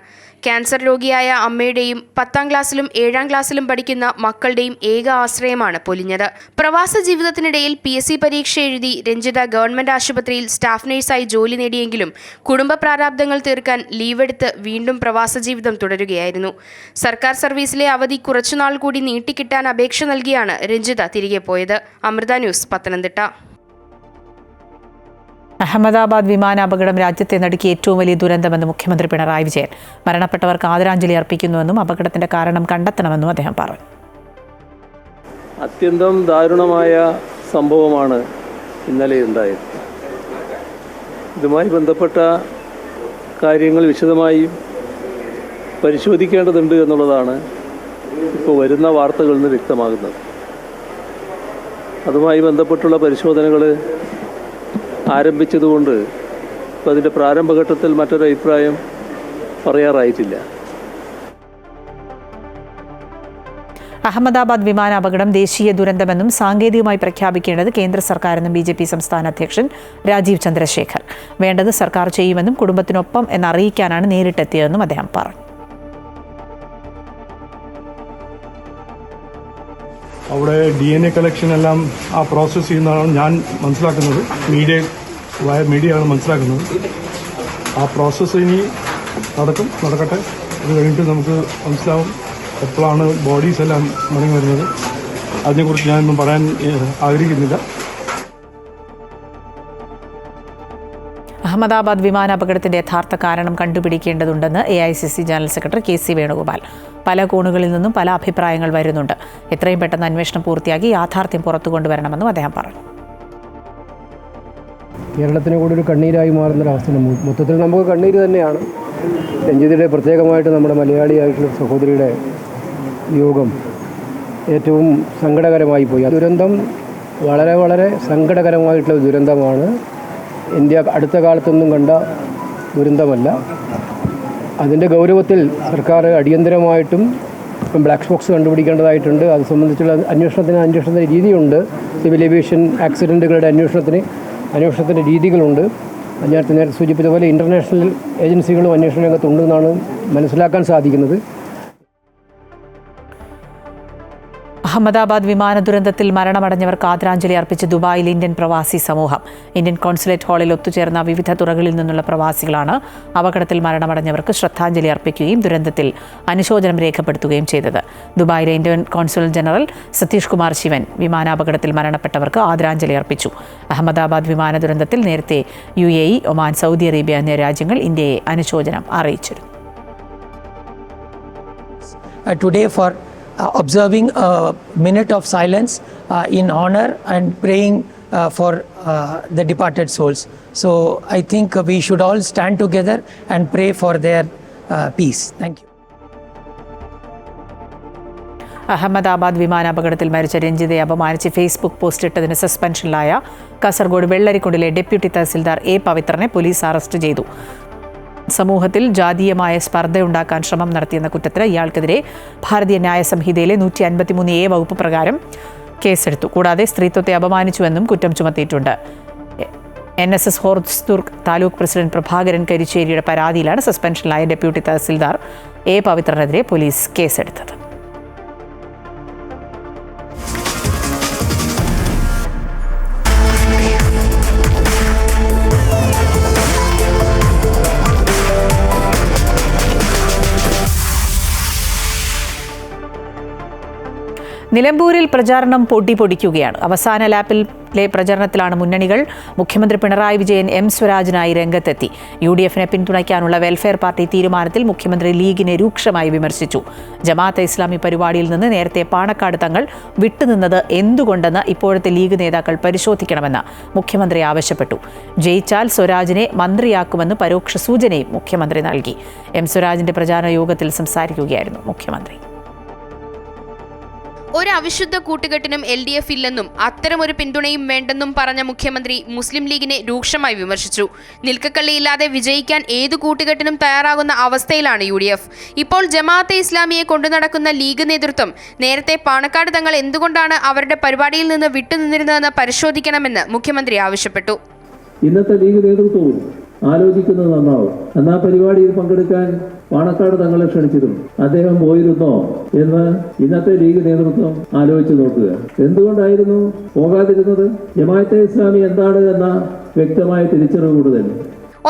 ക്യാൻസർ രോഗിയായ അമ്മയുടെയും 10ാം ക്ലാസ്സിലും 7ാം ക്ലാസ്സിലും പഠിക്കുന്ന മക്കളുടെയും ഏക ആശ്രയമാണ് പൊലിഞ്ഞത്. പ്രവാസ ജീവിതത്തിനിടയിൽ PSC പരീക്ഷ എഴുതി രഞ്ജിത ഗവൺമെന്റ് ആശുപത്രിയിൽ സ്റ്റാഫ് നഴ്സായി ജോലി നേടിയെങ്കിലും കുടുംബ പ്രാരാബ്ദങ്ങൾ തീർക്കാൻ ലീവെടുത്ത് വീണ്ടും പ്രവാസ ജീവിതം തുടരുകയായിരുന്നു. സർക്കാർ സർവീസിലെ അവധി കുറച്ചുനാൾ കൂടി നീട്ടിക്കിട്ടാൻ അപേക്ഷ നൽകിയാണ് രഞ്ജിത തിരികെ പോയത്. അമൃത ന്യൂസ്, പത്തനംതിട്ട. അഹമ്മദാബാദ് വിമാനാപകടം രാജ്യത്തെ നടുക്കിയ ഏറ്റവും വലിയ ദുരന്തമെന്ന് മുഖ്യമന്ത്രി പിണറായി വിജയൻ. മരണപ്പെട്ടവർക്ക് ആദരാഞ്ജലി അർപ്പിക്കുന്നുവെന്നും അപകടത്തിന്റെ കാരണം കണ്ടെത്തണമെന്നും അദ്ദേഹം പറഞ്ഞു. അത്യന്തം ദാരുണമായ സംഭവമാണ് ഇന്നലെ ഉണ്ടായത്. ഇതുമായി ബന്ധപ്പെട്ട കാര്യങ്ങൾ വിശദമായി പരിശോധിക്കേണ്ടതുണ്ട് എന്നുള്ളതാണ് ഇപ്പോൾ വരുന്ന വാർത്തകളിൽ നിന്ന് വ്യക്തമാകുന്നത്. അതുമായി ബന്ധപ്പെട്ടുള്ള പരിശോധനകൾ ആരംഭിച്ചതുകൊണ്ട് ഇപ്പോൾ അതിൻ്റെ പ്രാരംഭഘട്ടത്തിൽ മറ്റൊരു അഭിപ്രായം പറയാറായിട്ടില്ല. അഹമ്മദാബാദ് വിമാനാപകടം ദേശീയ ദുരന്തമെന്നും സാങ്കേതികമായി പ്രഖ്യാപിക്കേണ്ടത് കേന്ദ്ര സർക്കാരെന്നും BJP സംസ്ഥാന അധ്യക്ഷൻ രാജീവ് ചന്ദ്രശേഖർ. വേണ്ടത് സർക്കാർ ചെയ്യുമെന്നും കുടുംബത്തിനൊപ്പം എന്നറിയിക്കാനാണ് നേരിട്ടെത്തിയതെന്നും അദ്ദേഹം പറഞ്ഞു. അവിടെ DNA കളക്ഷൻ എല്ലാം ആ പ്രോസസ്സ് ചെയ്യുന്നതാണ് ഞാൻ മനസ്സിലാക്കുന്നത്. മീഡിയയാണ് മനസ്സിലാക്കുന്നത്. ആ പ്രോസസ്സ് ഇനി നടക്കട്ടെ. അത് കഴിഞ്ഞിട്ട് നമുക്ക് മനസ്സിലാവും എപ്പോഴാണ് ബോഡീസ് എല്ലാം മടങ്ങി വരുന്നത്. അതിനെക്കുറിച്ച് ഞാനൊന്നും പറയാൻ ആഗ്രഹിക്കുന്നില്ല. അഹമ്മദാബാദ് വിമാനാപകടത്തിന്റെ യഥാർത്ഥ കാരണം കണ്ടുപിടിക്കേണ്ടതുണ്ടെന്ന് AICC general secretary KC Venugopal. പല കോണുകളിൽ നിന്നും പല അഭിപ്രായങ്ങൾ വരുന്നുണ്ട്. എത്രയും പെട്ടെന്ന് അന്വേഷണം പൂർത്തിയാക്കി യാഥാർത്ഥ്യം പുറത്തു കൊണ്ടുവരണമെന്നും അദ്ദേഹം പറഞ്ഞു. കേരളത്തിന് കൂടി ഒരു കണ്ണീരായി മാറുന്നൊരവസ്ഥ മൊത്തത്തിൽ നമുക്ക് കണ്ണീര് തന്നെയാണ്. രഞ്ജിതയുടെ പ്രത്യേകമായിട്ട് നമ്മുടെ മലയാളിയായിട്ടുള്ള സഹോദരിയുടെ വിയോഗം ഏറ്റവും സങ്കടകരമായി പോയി. ആ ദുരന്തം വളരെ വളരെ സങ്കടകരമായിട്ടുള്ള ദുരന്തമാണ്. ഇന്ത്യ അടുത്ത കാലത്തൊന്നും കണ്ട ദുരന്തമല്ല. അതിൻ്റെ ഗൗരവത്തിൽ സർക്കാർ അടിയന്തരമായിട്ടും ബ്ലാക്ക് ബോക്സ് കണ്ടുപിടിക്കേണ്ടതായിട്ടുണ്ട്. അത് സംബന്ധിച്ചുള്ള അന്വേഷണത്തിന് രീതിയുണ്ട്. സിവിൽ ഏവിയേഷൻ ആക്സിഡൻറ്റുകളുടെ അന്വേഷണത്തിൻ്റെ രീതികളുണ്ട്. ഞാൻ നേരത്തെ സൂചിപ്പിച്ച പോലെ ഇൻ്റർനാഷണൽ ഏജൻസികളും അന്വേഷണ രംഗത്തുണ്ടെന്നാണ് മനസ്സിലാക്കാൻ സാധിക്കുന്നത്. അഹമ്മദാബാദ് വിമാന ദുരന്തത്തിൽ മരണമടഞ്ഞവർക്ക് ആദരാഞ്ജലി അർപ്പിച്ച് ദുബായിൽ ഇന്ത്യൻ പ്രവാസി സമൂഹം. ഇന്ത്യൻ കോൺസുലേറ്റ് ഹാളിൽ ഒത്തുചേർന്ന വിവിധ തുറകളിൽ നിന്നുള്ള പ്രവാസികളാണ് അപകടത്തിൽ മരണമടഞ്ഞവർക്ക് ശ്രദ്ധാഞ്ജലി അർപ്പിക്കുകയും ദുരന്തത്തിൽ അനുശോചനം രേഖപ്പെടുത്തുകയും ചെയ്തത്. ദുബായിലെ Indian consul general Satheesh Kumar Sivan വിമാനാപകടത്തിൽ മരണപ്പെട്ടവർക്ക് ആദരാഞ്ജലി അർപ്പിച്ചു. അഹമ്മദാബാദ് വിമാന ദുരന്തത്തിൽ നേരത്തെ UAE, ഒമാൻ, സൗദി അറേബ്യ എന്നീ രാജ്യങ്ങൾ ഇന്ത്യയെ അനുശോചനം അറിയിച്ചിരുന്നു. Observing a minute of silence in honor and praying for the departed souls. So I think we should all stand together and pray for their peace. Thank you. Ahmedabad വിമാനാപകടത്തിൽ മരിച്ച രഞ്ജിതയെ അപമാനിച്ച് ഫേസ്ബുക്ക് പോസ്റ്റ് ഇട്ടതിന് സസ്പെൻഷനിലായ കാസർഗോഡ് വെള്ളരിക്കുണ്ടിലെ ഡെപ്യൂട്ടി തഹസിൽദാർ A. പവിത്രനെ പോലീസ് അറസ്റ്റ് ചെയ്തു. സമൂഹത്തിൽ ജാതീയമായ സ്പർദ്ധയുണ്ടാക്കാൻ ശ്രമം നടത്തിയെന്ന കുറ്റത്തിന് ഇയാൾക്കെതിരെ ഭാരതീയ ന്യായ സംഹിതയിലെ 153A വകുപ്പ് പ്രകാരം കേസെടുത്തു. കൂടാതെ സ്ത്രീത്വത്തെ അപമാനിച്ചുവെന്നും കുറ്റം ചുമത്തിയിട്ടുണ്ട്. NSS ഹോർസ്ദുർഗ് താലൂക്ക് പ്രസിഡന്റ് പ്രഭാകരൻ കരിച്ചേരിയുടെ പരാതിയിലാണ് സസ്പെൻഷനിലായ ഡെപ്യൂട്ടി തഹസിൽദാർ A. പവിത്രനെതിരെ പോലീസ് കേസെടുത്തത്. നിലമ്പൂരിൽ പ്രചാരണം പൊടിപൊടിക്കുകയാണ്. അവസാന ലാപ്പിലെ പ്രചരണത്തിലാണ് മുന്നണികൾ. മുഖ്യമന്ത്രി പിണറായി വിജയൻ M. സ്വരാജിനായി രംഗത്തെത്തി. UDFനെ പിന്തുണയ്ക്കാനുള്ള വെൽഫെയർ പാർട്ടി തീരുമാനത്തിൽ മുഖ്യമന്ത്രി ലീഗിനെ രൂക്ഷമായി വിമർശിച്ചു. ജമാഅത്തെ ഇസ്ലാമി പരിപാടിയിൽ നിന്ന് നേരത്തെ പാണക്കാട് തങ്ങൾ വിട്ടുനിന്നത് എന്തുകൊണ്ടെന്ന് ഇപ്പോഴത്തെ ലീഗ് നേതാക്കൾ പരിശോധിക്കണമെന്ന് മുഖ്യമന്ത്രി ആവശ്യപ്പെട്ടു. ജയിച്ചാൽ സ്വരാജിനെ മന്ത്രിയാക്കുമെന്ന് പരോക്ഷ സൂചനയും മുഖ്യമന്ത്രി നൽകി. M. സ്വരാജിന്റെ പ്രചാരണ യോഗത്തിൽ സംസാരിക്കുകയായിരുന്നു മുഖ്യമന്ത്രി. ഒരു അവിശുദ്ധ കൂട്ടുകെട്ടിനും LDF ഇല്ലെന്നും അത്തരമൊരു പിന്തുണയും വേണ്ടെന്നും പറഞ്ഞ മുഖ്യമന്ത്രി മുസ്ലിം ലീഗിനെ രൂക്ഷമായി വിമർശിച്ചു. നിൽക്കക്കള്ളിയില്ലാതെ വിജയിക്കാൻ ഏതു കൂട്ടുകെട്ടിനും തയ്യാറാകുന്ന അവസ്ഥയിലാണ് UDF. ഇപ്പോൾ ജമാഅത്തെ ഇസ്ലാമിയെ കൊണ്ടുനടക്കുന്ന ലീഗ് നേതൃത്വം നേരത്തെ പാണക്കാട് തങ്ങൾ എന്തുകൊണ്ടാണ് അവരുടെ പരിപാടിയിൽ നിന്ന് വിട്ടുനിന്നിരുന്നതെന്ന് പരിശോധിക്കണമെന്ന് മുഖ്യമന്ത്രി ആവശ്യപ്പെട്ടു. ഇന്നത്തെ ലീഗ് നേതൃത്വവും ആലോചിക്കുന്നത് നന്നാവും. എന്നാ പരിപാടിയിൽ പങ്കെടുക്കാൻ പാണക്കാട് തങ്ങളെ ക്ഷണിച്ചിരുന്നു. അദ്ദേഹം പോയിരുന്നോ എന്ന് ഇന്നത്തെ ലീഗ് നേതൃത്വം ആലോചിച്ച് നോക്കുക. എന്തുകൊണ്ടായിരുന്നു പോകാതിരുന്നത്? ജമാഅത്തെ ഇസ്ലാമി എന്താണ് എന്ന വ്യക്തമായ തിരിച്ചറിവ് കൂടുതൽ.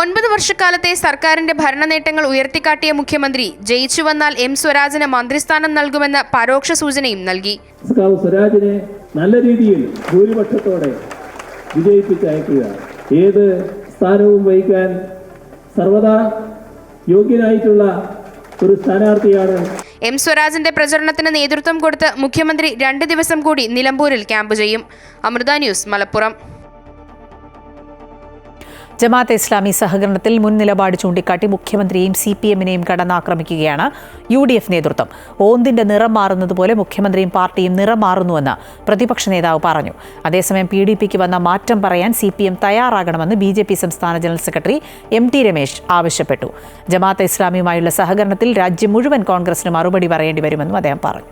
9 വർഷക്കാലത്തെ സർക്കാരിന്റെ ഭരണ നേട്ടങ്ങൾ ഉയർത്തിക്കാട്ടിയ മുഖ്യമന്ത്രി ജയിച്ചു വന്നാൽ M. സ്വരാജിന് മന്ത്രിസ്ഥാനം നൽകുമെന്ന പരോക്ഷ സൂചനയും നൽകി. സ്വരാജിനെ നല്ല രീതിയിൽ ഭൂരിപക്ഷത്തോടെ വിജയിപ്പിച്ചയക്കുക. ഏത് സ്ഥാനവും വഹിക്കാൻ സർവദാ യോഗ്യനായിട്ടുള്ള ഒരു സ്ഥാനാർത്ഥിയാണ്. M. സ്വരാജിന്റെ പ്രചരണത്തിന് നേതൃത്വം കൊടുത്ത് മുഖ്യമന്ത്രി 2 ദിവസം കൂടി നിലമ്പൂരിൽ ക്യാമ്പ് ചെയ്യും. അമൃത ന്യൂസ്, മലപ്പുറം. ജമാഅത്തെ ഇസ്ലാമി സഹകരണത്തിൽ മുൻ നിലപാട് ചൂണ്ടിക്കാട്ടി മുഖ്യമന്ത്രിയെയും CPM-നെയും കടന്നാക്രമിക്കുകയാണ് UDF നേതൃത്വം. ഓന്തിന്റെ നിറം മാറുന്നതുപോലെ മുഖ്യമന്ത്രിയും പാർട്ടിയും നിറം മാറുന്നുവെന്ന് പ്രതിപക്ഷ നേതാവ് പറഞ്ഞു. അതേസമയം PDPക്ക് വന്ന മാറ്റം പറയാൻ CPM തയ്യാറാകണമെന്ന് BJP സംസ്ഥാന ജനറൽ സെക്രട്ടറി MT രമേശ് ആവശ്യപ്പെട്ടു. ജമാഅത്തെ ഇസ്ലാമിയുമായുള്ള സഹകരണത്തിൽ രാജ്യം മുഴുവൻ കോൺഗ്രസിന് മറുപടി പറയേണ്ടി വരുമെന്നും അദ്ദേഹം പറഞ്ഞു.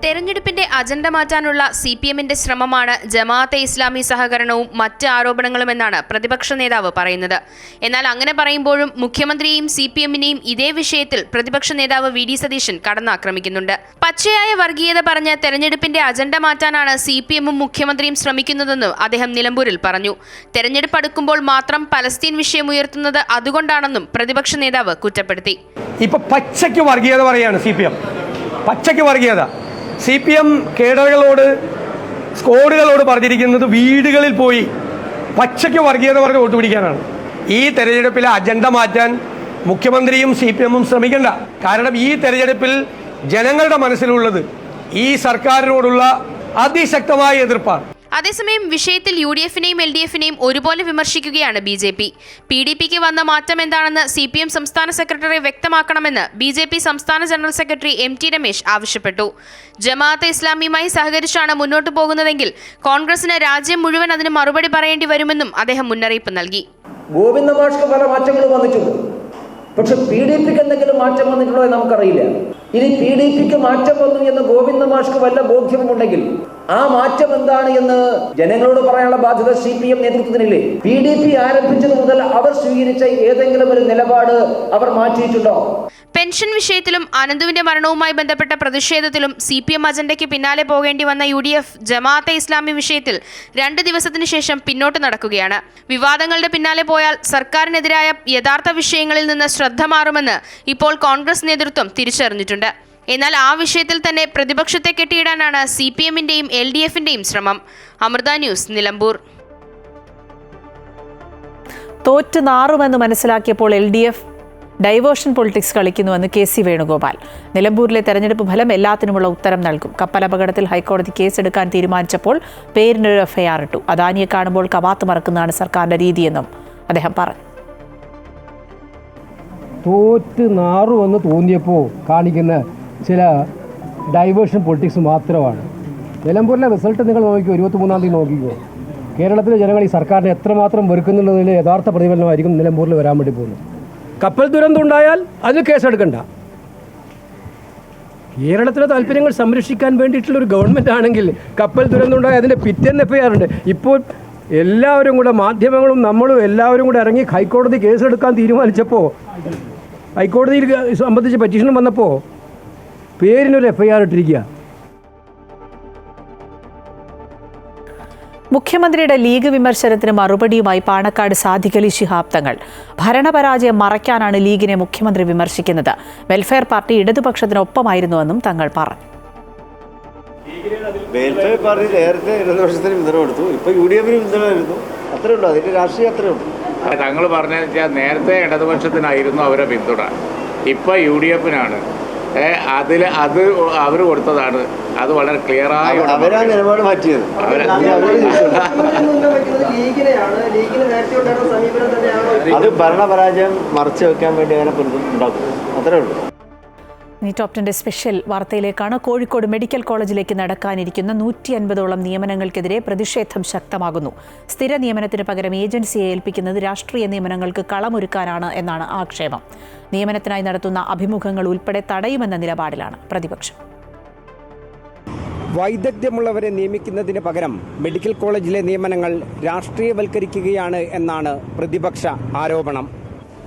തെരഞ്ഞെടുപ്പിന്റെ അജണ്ട മാറ്റാനുള്ള CPM-ന്റെ ശ്രമമാണ് ജമാഅത്തെ ഇസ്ലാമി സഹകരണവും മറ്റ് ആരോപണങ്ങളുമെന്നാണ് പ്രതിപക്ഷ നേതാവ് പറയുന്നത്. എന്നാൽ അങ്ങനെ പറയുമ്പോഴും മുഖ്യമന്ത്രിയെയും CPM-നെയും ഇതേ വിഷയത്തിൽ പ്രതിപക്ഷ നേതാവ് VD സതീശൻ കടന്നാക്രമിക്കുന്നുണ്ട്. പച്ചയായ വർഗീയത പറഞ്ഞ് തെരഞ്ഞെടുപ്പിന്റെ അജണ്ട മാറ്റാനാണ് CPM-ഉം മുഖ്യമന്ത്രിയും ശ്രമിക്കുന്നതെന്ന് അദ്ദേഹം നിലമ്പൂരിൽ പറഞ്ഞു. തെരഞ്ഞെടുപ്പ് അടുക്കുമ്പോൾ മാത്രം പലസ്തീൻ വിഷയം ഉയർത്തുന്നത് അതുകൊണ്ടാണെന്നും പ്രതിപക്ഷ നേതാവ് കുറ്റപ്പെടുത്തി. ഇപ്പൊ പച്ചയ്ക്ക് വർഗീയത പറയാണ് CPM. പച്ചയ്ക്ക് വർഗീയത. CPM കേഡറുകളോട് സ്ക്വാഡുകളോട് പറഞ്ഞിരിക്കുന്നത് വീടുകളിൽ പോയി പച്ചയ്ക്ക് വർഗീയത പറഞ്ഞ് വോട്ട് പിടിക്കാനാണ്. ഈ തെരഞ്ഞെടുപ്പിലെ അജണ്ട മാറ്റാൻ മുഖ്യമന്ത്രിയും CPM-ഉം ശ്രമിക്കണ്ട. കാരണം ഈ തെരഞ്ഞെടുപ്പിൽ ജനങ്ങളുടെ മനസ്സിലുള്ളത് ഈ സർക്കാരിനോടുള്ള അതിശക്തമായ എതിർപ്പാണ്. അതേസമയം വിഷയത്തിൽ UDF-നെയും LDF-നെയും ഒരുപോലെ വിമർശിക്കുകയാണ് BJP. PDPക്ക് വന്ന മാറ്റം എന്താണെന്ന് CPM സംസ്ഥാന സെക്രട്ടറി വ്യക്തമാക്കണമെന്ന് BJP സംസ്ഥാന ജനറൽ സെക്രട്ടറി MT രമേശ് ആവശ്യപ്പെട്ടു. ജമാഅത്തെ ഇസ്ലാമിയുമായി സഹകരിച്ചാണ് മുന്നോട്ട് പോകുന്നതെങ്കിൽ കോൺഗ്രസിന് രാജ്യം മുഴുവൻ അതിന് മറുപടി പറയേണ്ടി വരുമെന്നും അദ്ദേഹം മുന്നറിയിപ്പ് നൽകി. ഗോവിന്ദ മാഷ്ക്ക് പല മാറ്റങ്ങൾ വന്നിട്ടുണ്ട്. പക്ഷെ PDPക്ക് എന്തെങ്കിലും മാറ്റം വന്നിട്ടുണ്ടോ എന്ന് നമുക്കറിയില്ല. ഇനി PDPക്ക് മാറ്റം വന്നു എന്ന് ഗോവിന്ദ മാഷ്ക്ക് വല്ല ബോധ്യമുണ്ടെങ്കിൽ ആ മാറ്റം എന്താണ് എന്ന് ജനങ്ങളോട് പറയാനുള്ള ബാധ്യത CPM നേതൃത്വത്തിനില്ലേ? PDP ആരംഭിച്ചത് മുതൽ അവർ സ്വീകരിച്ച ഏതെങ്കിലും ഒരു നിലപാട് അവർ മാറ്റിയിട്ടുണ്ടോ? പെൻഷൻ വിഷയത്തിലും അനന്തുവിന്റെ മരണവുമായി ബന്ധപ്പെട്ട പ്രതിഷേധത്തിലും CPM അജണ്ടയ്ക്ക് പിന്നാലെ പോകേണ്ടി വന്ന UDF ജമാഅത്തെ ഇസ്ലാമി വിഷയത്തിൽ 2 ദിവസത്തിനു ശേഷം പിന്നോട്ട് നടക്കുകയാണ്. വിവാദങ്ങളുടെ പിന്നാലെ പോയാൽ സർക്കാരിനെതിരായ യഥാർത്ഥ വിഷയങ്ങളിൽ നിന്ന് ശ്രദ്ധ മാറുമെന്ന് ഇപ്പോൾ കോൺഗ്രസ് നേതൃത്വം തിരിച്ചറിഞ്ഞിട്ടുണ്ട്. എന്നാൽ ആ വിഷയത്തിൽ തന്നെ പ്രതിപക്ഷത്തെ കെട്ടിയിടാനാണ് CPM-ന്റെയും LDF-ന്റെയും ശ്രമം. അമൃത ന്യൂസ്, നിലമ്പൂർ. തോറ്റ് നാറുമെന്ന് മനസ്സിലാക്കിയപ്പോൾ LDF ഡൈവേർഷൻ പൊളിറ്റിക്സ് കളിക്കുന്നുവെന്ന് KC വേണുഗോപാൽ. നിലമ്പൂരിലെ തെരഞ്ഞെടുപ്പ് ഫലം എല്ലാത്തിനുമുള്ള ഉത്തരം നൽകും. കപ്പലപകടത്തിൽ ഹൈക്കോടതി കേസെടുക്കാൻ തീരുമാനിച്ചപ്പോൾ പേരിനൊരു FIR ഇട്ടു. അദാനിയെ കാണുമ്പോൾ കവാത്ത് മറക്കുന്നതാണ് സർക്കാരിന്റെ രീതിയെന്നും അദ്ദേഹം പറഞ്ഞു. തോറ്റ് നാറുമെന്ന് തോന്നിയപ്പോൾ കാണിക്കുന്ന ചില ഡൈവേർഷൻ പൊളിറ്റിക്സ് മാത്രമാണ്. നിലമ്പൂരിലെ റിസൾട്ട് നിങ്ങൾ നോക്കിക്കോ, 23-ാം തീയതി നോക്കിക്കോ. കേരളത്തിലെ ജനങ്ങൾ ഈ സർക്കാരിനെ എത്രമാത്രം വെറുക്കുന്നുള്ളതിൻ്റെ യഥാർത്ഥ പ്രതിഫലനമായിരിക്കും നിലമ്പൂരിൽ വരാൻ വേണ്ടി പോകുന്നത്. കപ്പൽ ദുരന്തം ഉണ്ടായാൽ അതിന് കേസെടുക്കണ്ട. കേരളത്തിലെ താല്പര്യങ്ങൾ സംരക്ഷിക്കാൻ വേണ്ടിയിട്ടുള്ളൊരു ഗവൺമെൻറ് ആണെങ്കിൽ കപ്പൽ ദുരന്തം ഉണ്ടായാൽ അതിൻ്റെ പിറ്റേന്ന് FIR ഉണ്ട്. ഇപ്പോൾ എല്ലാവരും കൂടെ, മാധ്യമങ്ങളും നമ്മളും എല്ലാവരും കൂടെ ഇറങ്ങി ഹൈക്കോടതി കേസെടുക്കാൻ തീരുമാനിച്ചപ്പോൾ, ഹൈക്കോടതിയിൽ സംബന്ധിച്ച് പെറ്റീഷൻ വന്നപ്പോൾ പേരിനൊരു FIR ഇട്ടിരിക്കുക. മുഖ്യമന്ത്രിയുടെ ലീഗ് വിമർശനത്തിന് മറുപടിയുമായി പാണക്കാട് സാദിഖ് അലി ശിഹാബ് തങ്ങൾ. ഭരണപരാജയം മറയ്ക്കാനാണ് ലീഗിനെ മുഖ്യമന്ത്രി വിമർശിക്കുന്നത്. വെൽഫെയർ പാർട്ടി ഇടതുപക്ഷത്തിനൊപ്പമായിരുന്നുവെന്നും തങ്ങൾ പറഞ്ഞു. വെൽഫെയർ പാർട്ടി നേരത്തെ ഇടതുപക്ഷത്തിന് പിന്തുണ കൊടുത്തു, ഇപ്പോൾ UDF-ന് പിന്തുണ വരുന്നു. അത്രേ ഉള്ളൂ, അതിൻ്റെ രാഷ്ട്രീയം അത്രേ ഉള്ളൂ. തങ്ങൾ പറഞ്ഞതെന്ന് വെച്ചാൽ നേരത്തെ ഇടതുപക്ഷത്തിനായിരുന്നു അവരെ പിന്തുണ, ഇപ്പോൾ UDF-നാണ്. അത് അവർ കൊടുത്തതാണ്. അത് വളരെ ക്ലിയറായി അവരാ നിലപാട് മാറ്റിയത്. അത് ഭരണപരാജയം മറച്ചു വെക്കാൻ വേണ്ടി അങ്ങനെ ഉണ്ടാക്കും, അത്രേ ഉള്ളൂ. ഇനി ടോപ് 10 സ്പെഷ്യൽ വാർത്തയിലേക്കാണ്. കോഴിക്കോട് മെഡിക്കൽ കോളേജിലേക്ക് നടക്കാനിരിക്കുന്ന 150ഓളം നിയമനങ്ങൾക്കെതിരെ പ്രതിഷേധം ശക്തമാകുന്നു. സ്ഥിര നിയമനത്തിന് പകരം ഏജൻസിയെ ഏൽപ്പിക്കുന്നത് രാഷ്ട്രീയ നിയമനങ്ങൾക്ക് കളമൊരുക്കാനാണ് എന്നാണ് ആക്ഷേപം. നിയമനത്തിനായി നടത്തുന്ന അഭിമുഖങ്ങൾ ഉൾപ്പെടെ തടയുമെന്ന നിലപാടിലാണ് പ്രതിപക്ഷം. വൈദഗ്ധ്യമുള്ളവരെ നിയമിക്കുന്നതിന് പകരം മെഡിക്കൽ കോളേജിലെ നിയമനങ്ങൾ രാഷ്ട്രീയവൽക്കരിക്കുകയാണ് എന്നാണ് പ്രതിപക്ഷ ആരോപണം.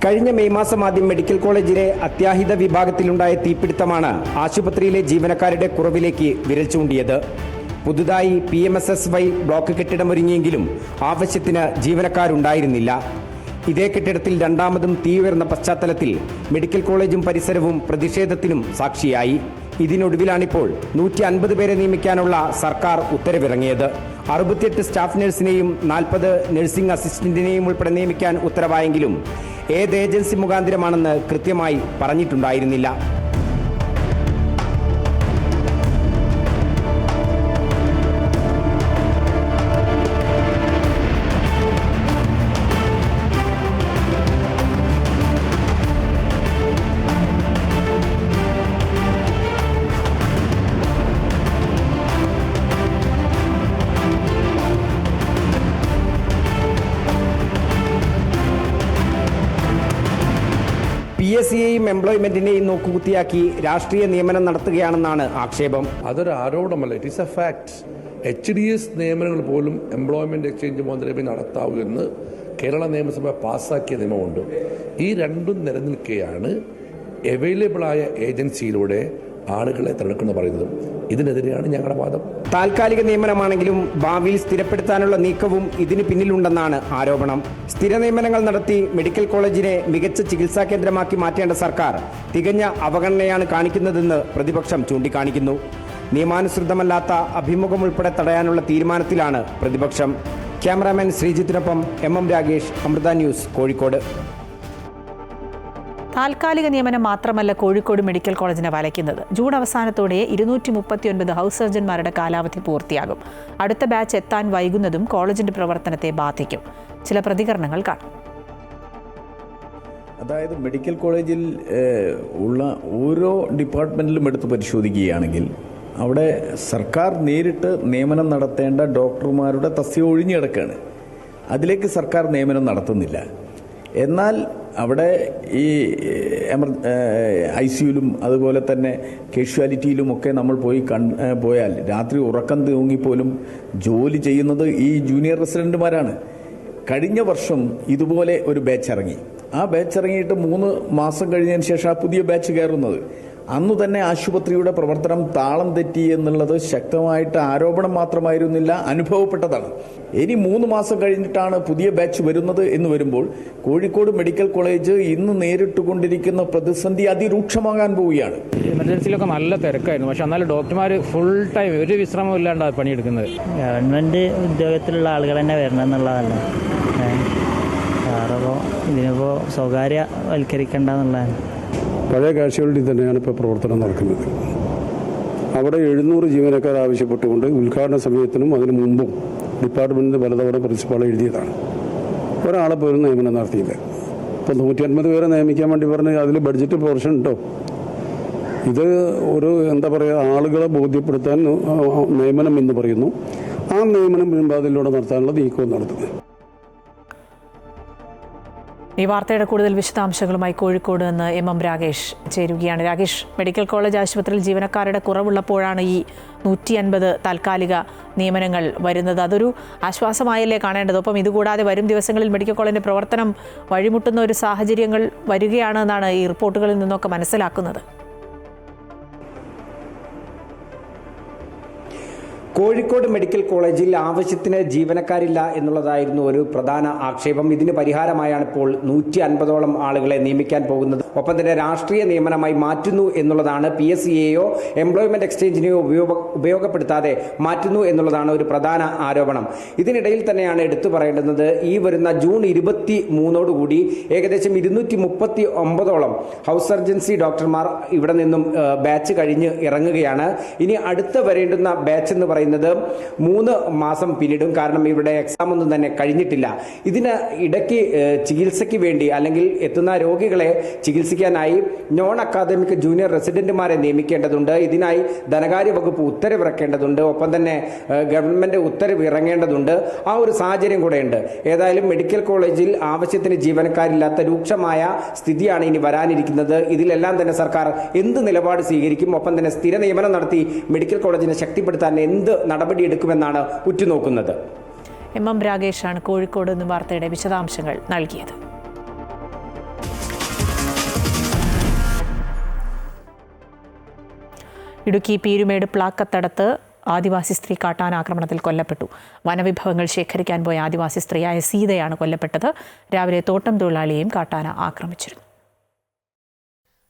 കഴിഞ്ഞ മെയ് മാസം ആദ്യം മെഡിക്കൽ കോളേജിലെ അത്യാഹിത വിഭാഗത്തിലുണ്ടായ തീപിടുത്തമാണ് ആശുപത്രിയിലെ ജീവനക്കാരുടെ കുറവിലേക്ക് വിരൽ ചൂണ്ടിയത്. പുതുതായി PMSSY ബ്ലോക്ക് കെട്ടിടമൊരുങ്ങിയെങ്കിലും ആവശ്യത്തിന് ജീവനക്കാരുണ്ടായിരുന്നില്ല. ഇതേ കെട്ടിടത്തിൽ രണ്ടാമതും തീ ഉയർന്ന പശ്ചാത്തലത്തിൽ മെഡിക്കൽ കോളേജും പരിസരവും പ്രതിഷേധത്തിനും സാക്ഷിയായി. ഇതിനൊടുവിലാണിപ്പോൾ 150 പേരെ നിയമിക്കാനുള്ള സർക്കാർ ഉത്തരവിറങ്ങിയത്. 68 സ്റ്റാഫ് നഴ്സിനെയും 40 നഴ്സിംഗ് അസിസ്റ്റന്റിനെയും ഉൾപ്പെടെ നിയമിക്കാൻ ഉത്തരവായെങ്കിലും ഏത് ഏജൻസി മുഖാന്തരമാണെന്ന് കൃത്യമായി പറഞ്ഞിട്ടുണ്ടായിരുന്നില്ല. എംപ്ലോയ്മെന്റിനെയും നോക്കുകുത്തിയാക്കി രാഷ്ട്രീയ നിയമനം നടത്തുകയാണെന്നാണ് ആക്ഷേപം. അതൊരു ആരോപണമല്ല, it is a fact. HDS നിയമനങ്ങൾ പോലും എംപ്ലോയ്മെന്റ് എക്സ്ചേഞ്ച് മുതലേ നടത്താവൂ എന്ന് കേരള നിയമസഭ പാസ്സാക്കിയ നിയമമുണ്ട്. ഈ രണ്ടും നിലനിൽക്കുകയാണ് അവൈലബിളായ ഏജൻസിയിലൂടെ ആളുകളെ തിരഞ്ഞെടുക്കുന്ന പറയുന്നത്. ഇതിനെതിരെയാണ് ഞങ്ങളുടെ വാദം. താൽക്കാലിക നിയമനമാണെങ്കിലും ഭാവിയിൽ സ്ഥിരപ്പെടുത്താനുള്ള നീക്കവും ഇതിന് പിന്നിലുണ്ടെന്നാണ് ആരോപണം. സ്ഥിര നിയമനങ്ങൾ നടത്തി മെഡിക്കൽ കോളേജിനെ മികച്ച ചികിത്സാ കേന്ദ്രമാക്കി മാറ്റേണ്ട സർക്കാർ തികഞ്ഞ അവഗണനയാണ് കാണിക്കുന്നതെന്ന് പ്രതിപക്ഷം ചൂണ്ടിക്കാണിക്കുന്നു. നിയമാനുസൃതമല്ലാത്ത അഭിമുഖം ഉൾപ്പെടെ തടയാനുള്ള തീരുമാനത്തിലാണ് പ്രതിപക്ഷം. ക്യാമറാമാൻ ശ്രീജിത്തിനൊപ്പം MM രാഗേഷ്, അമൃത ന്യൂസ്, കോഴിക്കോട്. താൽക്കാലിക നിയമനം മാത്രമല്ല കോഴിക്കോട് മെഡിക്കൽ കോളേജിനെ വലയ്ക്കുന്നത്. ജൂൺ അവസാനത്തോടെ 239 ഹൗസ് സർജന്മാരുടെ കാലാവധി പൂർത്തിയാകും. അടുത്ത ബാച്ച് എത്താൻ വൈകുന്നതും കോളേജിന്റെ പ്രവർത്തനത്തെ ബാധിക്കും. ചില പ്രതികരണങ്ങൾ കാണാം. അതായത് മെഡിക്കൽ കോളേജിൽ ഉള്ള ഓരോ ഡിപ്പാർട്ട്മെൻറ്റിലും എടുത്ത് പരിശോധിക്കുകയാണെങ്കിൽ അവിടെ സർക്കാർ നേരിട്ട് നിയമനം നടത്തേണ്ട ഡോക്ടർമാരുടെ തസ്തിക ഒഴിഞ്ഞു കിടക്കുകയാണ്. അതിലേക്ക് സർക്കാർ നിയമനം നടത്തുന്നില്ല. എന്നാൽ അവിടെ ഈ ICUയിലും അതുപോലെ തന്നെ കാഷ്വാലിറ്റിയിലുമൊക്കെ നമ്മൾ പോയാൽ രാത്രി ഉറക്കം തൂങ്ങിപ്പോലും ജോലി ചെയ്യുന്നത് ഈ ജൂനിയർ റെസിഡൻറ്റുമാരാണ്. കഴിഞ്ഞ വർഷം ഇതുപോലെ ഒരു ബാച്ച് ഇറങ്ങി. ആ ബാച്ച് ഇറങ്ങിയിട്ട് 3 മാസം കഴിഞ്ഞതിന് ശേഷം ആ പുതിയ ബാച്ച് കയറുന്നത്. അന്നു തന്നെ ആശുപത്രിയുടെ പ്രവർത്തനം താളം തെറ്റി എന്നുള്ളത് ശക്തമായിട്ട് ആരോപണം മാത്രമായിരുന്നില്ല, അനുഭവപ്പെട്ടതാണ്. ഇനി 3 മാസം കഴിഞ്ഞിട്ടാണ് പുതിയ ബാച്ച് വരുന്നത് എന്ന് വരുമ്പോൾ കോഴിക്കോട് മെഡിക്കൽ കോളേജ് ഇന്ന് നേരിട്ടുകൊണ്ടിരിക്കുന്ന പ്രതിസന്ധി അതിരൂക്ഷമാകാൻ പോവുകയാണ്. എമർജൻസിയിലൊക്കെ നല്ല തിരക്കായിരുന്നു. പക്ഷെ എന്നാലും ഡോക്ടർമാർ ഫുൾ ടൈം ഒരു വിശ്രമം ഇല്ലാണ്ടാണ് പണിയെടുക്കുന്നത്. ഗവൺമെൻറ് ഉദ്യോഗത്തിലുള്ള ആളുകൾ തന്നെ വരണം എന്നുള്ളതല്ല. വേറെ ഇതിനിപ്പോൾ സ്വകാര്യവൽക്കരിക്കേണ്ടെന്നുള്ളതാണ്. പഴയ കാഷ്വാലിറ്റി തന്നെയാണ് ഇപ്പോൾ പ്രവർത്തനം നടക്കുന്നത്. അവിടെ 700 ജീവനക്കാർ ആവശ്യപ്പെട്ടുകൊണ്ട് ഉദ്ഘാടന സമയത്തിനും അതിനു മുമ്പും ഡിപ്പാർട്ട്മെൻറ്റിൻ്റെ പലതവണ പ്രിൻസിപ്പാൾ എഴുതിയതാണ്. ഒരാളെ പോലും നിയമനം നടത്തിയില്ല. ഇപ്പോൾ 150 പേരെ നിയമിക്കാൻ വേണ്ടി പറഞ്ഞ് അതിൽ ബഡ്ജറ്റ് പോർഷൻ ഉണ്ടോ? ഇത് ഒരു എന്താ പറയുക, ആളുകളെ ബോധ്യപ്പെടുത്താൻ നിയമനം എന്ന് പറയുന്നു. ആ നിയമനം പിൻവാതിലൂടെ നടത്താനുള്ള നീക്കവും നടത്തുന്നത്. ഈ വാർത്തയുടെ കൂടുതൽ വിശദാംശങ്ങളുമായി കോഴിക്കോട് നിന്ന് MM രാഗേഷ് ചേരുകയാണ്. രാഗേഷ്, മെഡിക്കൽ കോളേജ് ആശുപത്രിയിൽ ജീവനക്കാരുടെ കുറവുള്ളപ്പോഴാണ് ഈ 150 താൽക്കാലിക നിയമനങ്ങൾ വരുന്നത്. അതൊരു ആശ്വാസമായല്ലേ കാണേണ്ടത്? ഒപ്പം ഇതുകൂടാതെ വരും ദിവസങ്ങളിൽ മെഡിക്കൽ കോളേജിൻ്റെ പ്രവർത്തനം വഴിമുട്ടുന്ന ഒരു സാഹചര്യങ്ങൾ വരികയാണെന്നാണ് ഈ റിപ്പോർട്ടുകളിൽ നിന്നൊക്കെ മനസ്സിലാക്കുന്നത്. കോഴിക്കോട് മെഡിക്കൽ കോളേജിൽ ആവശ്യത്തിന് ജീവനക്കാരില്ല എന്നുള്ളതായിരുന്നു ഒരു പ്രധാന ആക്ഷേപം. ഇതിന് പരിഹാരമായാണ് ഇപ്പോൾ 150ഓളം ആളുകളെ നിയമിക്കാൻ പോകുന്നത്. ഒപ്പം തന്നെ രാഷ്ട്രീയ നിയമനമായി മാറ്റുന്നു എന്നുള്ളതാണ്. PSCയെയോ എംപ്ലോയ്മെന്റ് എക്സ്ചേഞ്ചിനെയോ ഉപയോഗപ്പെടുത്താതെ മാറ്റുന്നു എന്നുള്ളതാണ് ഒരു പ്രധാന ആരോപണം. ഇതിനിടയിൽ തന്നെയാണ് എടുത്തു പറയേണ്ടുന്നത്, ഈ വരുന്ന ജൂൺ 23 ഏകദേശം 239ഓളം ഹൗസ് സർജൻസി ഡോക്ടർമാർ ഇവിടെ നിന്നും ബാച്ച് കഴിഞ്ഞ് ഇറങ്ങുകയാണ്. ഇനി അടുത്ത വരേണ്ടുന്ന ബാച്ച് എന്ന് പറയുന്നത് 3 മാസം പിന്നിടും. കാരണം ഇവിടെ എക്സാം ഒന്നും തന്നെ കഴിഞ്ഞിട്ടില്ല. ഇതിന് ഇടയ്ക്ക് ചികിത്സയ്ക്ക് വേണ്ടി അല്ലെങ്കിൽ എത്തുന്ന രോഗികളെ ചികിത്സിക്കാനായി നോൺ അക്കാദമിക് ജൂനിയർ റെസിഡന്റുമാരെ നിയമിക്കേണ്ടതുണ്ട്. ഇതിനായി ധനകാര്യ വകുപ്പ് ഉത്തരവിറക്കേണ്ടതുണ്ട്. ഒപ്പം തന്നെ ഗവൺമെന്റ് ഉത്തരവ് ഇറങ്ങേണ്ടതുണ്ട്. ആ ഒരു സാഹചര്യം കൂടെയുണ്ട്. ഏതായാലും മെഡിക്കൽ കോളേജിൽ ആവശ്യത്തിന് ജീവനക്കാരില്ലാത്ത രൂക്ഷമായ സ്ഥിതിയാണ് ഇനി വരാനിരിക്കുന്നത്. ഇതിലെല്ലാം തന്നെ സർക്കാർ എന്ത് നിലപാട് സ്വീകരിക്കും, ഒപ്പം തന്നെ സ്ഥിര നിയമനം നടത്തി മെഡിക്കൽ കോളേജിനെ ശക്തിപ്പെടുത്താൻ എന്ത് നടപടിയെടുക്കുമെന്നാണ് ഉറ്റുനോക്കുന്നത്. MM രാഗേഷാണ് കോഴിക്കോട് നിന്ന് വാർത്തയുടെ വിശദാംശങ്ങൾ നൽകിയത്. ഇടുക്കി പീരുമേട് പ്ലാക്കത്തടത്ത് ആദിവാസി സ്ത്രീ കാട്ടാനാക്രമണത്തിൽ കൊല്ലപ്പെട്ടു. വനവിഭവങ്ങൾ ശേഖരിക്കാൻ പോയ ആദിവാസി സ്ത്രീയായ സീതയാണ് കൊല്ലപ്പെട്ടത്. രാവിലെ തോട്ടം തൊഴിലാളിയെയും കാട്ടാന ആക്രമിച്ചിരുന്നു.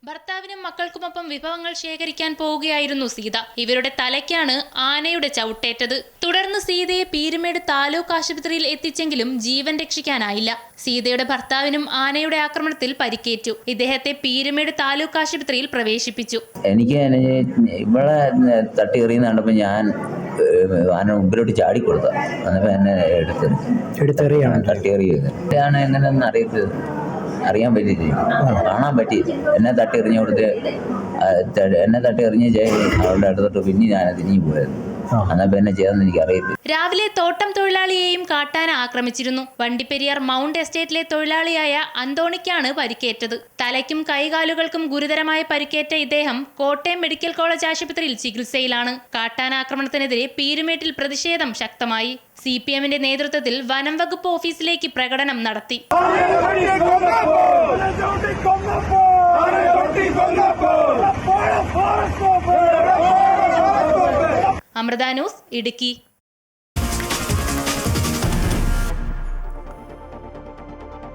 ഭർത്താവിനും മക്കൾക്കുമൊപ്പം വിഭവങ്ങൾ ശേഖരിക്കാൻ പോവുകയായിരുന്നു സീത. ഇവരുടെ തലയ്ക്കാണ് ആനയുടെ ചവിട്ടേറ്റത്. തുടർന്ന് സീതയെ പീരുമേട് താലൂക്ക് ആശുപത്രിയിൽ എത്തിച്ചെങ്കിലും ജീവൻ രക്ഷിക്കാനായില്ല. സീതയുടെ ഭർത്താവിനും ആനയുടെ ആക്രമണത്തിൽ പരിക്കേറ്റു. ഇദ്ദേഹത്തെ പീരുമേട് താലൂക്ക് ആശുപത്രിയിൽ പ്രവേശിപ്പിച്ചു. എനിക്ക് ഇവിടെ തട്ടി എറിയുന്ന കണ്ടപ്പോൾ ഞാൻ ആന മുമ്പിലോട്ട് ചാടിക്കൊടുത്ത അന്നപ്പോൾ എന്നെ തട്ടിയെറിയത് എങ്ങനെയൊന്നും അറിയാൻ പറ്റിയില്ല, കാണാൻ പറ്റിയില്ല. എന്നെ തട്ടി എറിഞ്ഞ് കൊടുത്ത് അവളുടെ അടുത്തോട്ട് പിന്നെ ഞാൻ തിരിഞ്ഞു പോയത്. എന്നാൽ പിന്നെ ചെയ്തെന്ന് എനിക്കറിയില്ല. രാവിലെ തോട്ടം തൊഴിലാളിയെയും കാട്ടാന ആക്രമിച്ചിരുന്നു. വണ്ടിപ്പെരിയാർ മൗണ്ട് എസ്റ്റേറ്റിലെ തൊഴിലാളിയായ അന്തോണിക്കാണ് പരിക്കേറ്റത്. തലയ്ക്കും കൈകാലുകൾക്കും ഗുരുതരമായ പരിക്കേറ്റ ഇദ്ദേഹം കോട്ടയം മെഡിക്കൽ കോളേജ് ആശുപത്രിയിൽ ചികിത്സയിലാണ്. കാട്ടാനാക്രമണത്തിനെതിരെ പീരുമേട്ടിൽ പ്രതിഷേധം ശക്തമായി. CPMന്റെ നേതൃത്വത്തിൽ വനം വകുപ്പ് ഓഫീസിലേക്ക് പ്രകടനം നടത്തി. അമൃത ന്യൂസ്, ഇടുക്കി.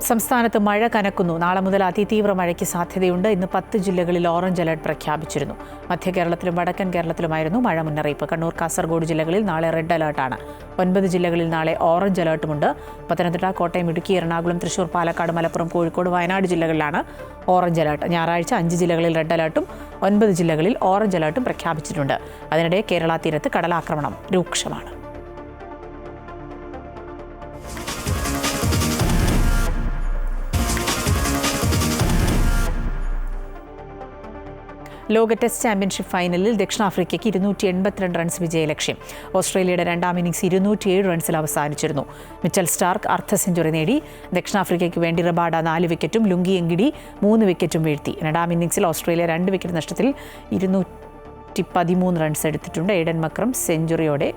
സംസ്ഥാനത്ത് മഴ കനക്കുന്നു. നാളെ മുതൽ അതിതീവ്ര മഴയ്ക്ക് സാധ്യതയുണ്ട്. ഇന്ന് 10 ജില്ലകളിൽ ഓറഞ്ച് അലർട്ട് പ്രഖ്യാപിച്ചിരുന്നു. മധ്യ കേരളത്തിലും വടക്കൻ കേരളത്തിലുമായിരുന്നു മഴ മുന്നറിയിപ്പ്. കണ്ണൂർ, കാസർഗോഡ് ജില്ലകളിൽ നാളെ റെഡ് അലർട്ടാണ്. 9 ജില്ലകളിൽ നാളെ ഓറഞ്ച് അലർട്ടുമുണ്ട്. പത്തനംതിട്ട, കോട്ടയം, ഇടുക്കി, എറണാകുളം, തൃശൂർ, പാലക്കാട്, മലപ്പുറം, കോഴിക്കോട്, വയനാട് ജില്ലകളിലാണ് ഓറഞ്ച് അലർട്ട്. ഞായറാഴ്ച 5 ജില്ലകളിൽ റെഡ് അലർട്ടും 9 ജില്ലകളിൽ ഓറഞ്ച് അലർട്ടും പ്രഖ്യാപിച്ചിട്ടുണ്ട്. അതിനിടെ കേരള തീരത്ത് കടലാക്രമണം രൂക്ഷമാണ്. ലോക ടെസ്റ്റ് ചാമ്പ്യൻഷിപ്പ് ഫൈനലിൽ ദക്ഷിണാഫ്രിക്കയ്ക്ക് 282 റൺസ് വിജയലക്ഷ്യം. ഓസ്ട്രേലിയയുടെ രണ്ടാം ഇന്നിംഗ്സ് 207 റൺസിൽ അവസാനിച്ചിരുന്നു. മിച്ചൽ സ്റ്റാർക്ക് അർദ്ധ സെഞ്ചുറി നേടി. ദക്ഷിണാഫ്രിക്കയ്ക്ക് വേണ്ടി റബാഡ 4 വിക്കറ്റും ലുങ്കി എങ്കിഡി 3 വിക്കറ്റും വീഴ്ത്തി. രണ്ടാം ഇന്നിംഗ്സിൽ ഓസ്ട്രേലിയ 2 വിക്കറ്റ് നഷ്ടത്തിൽ 213 റൺസ് എടുത്തിട്ടുണ്ട്. എയ്ഡൻ മക്രം സെഞ്ചുറിയോടെ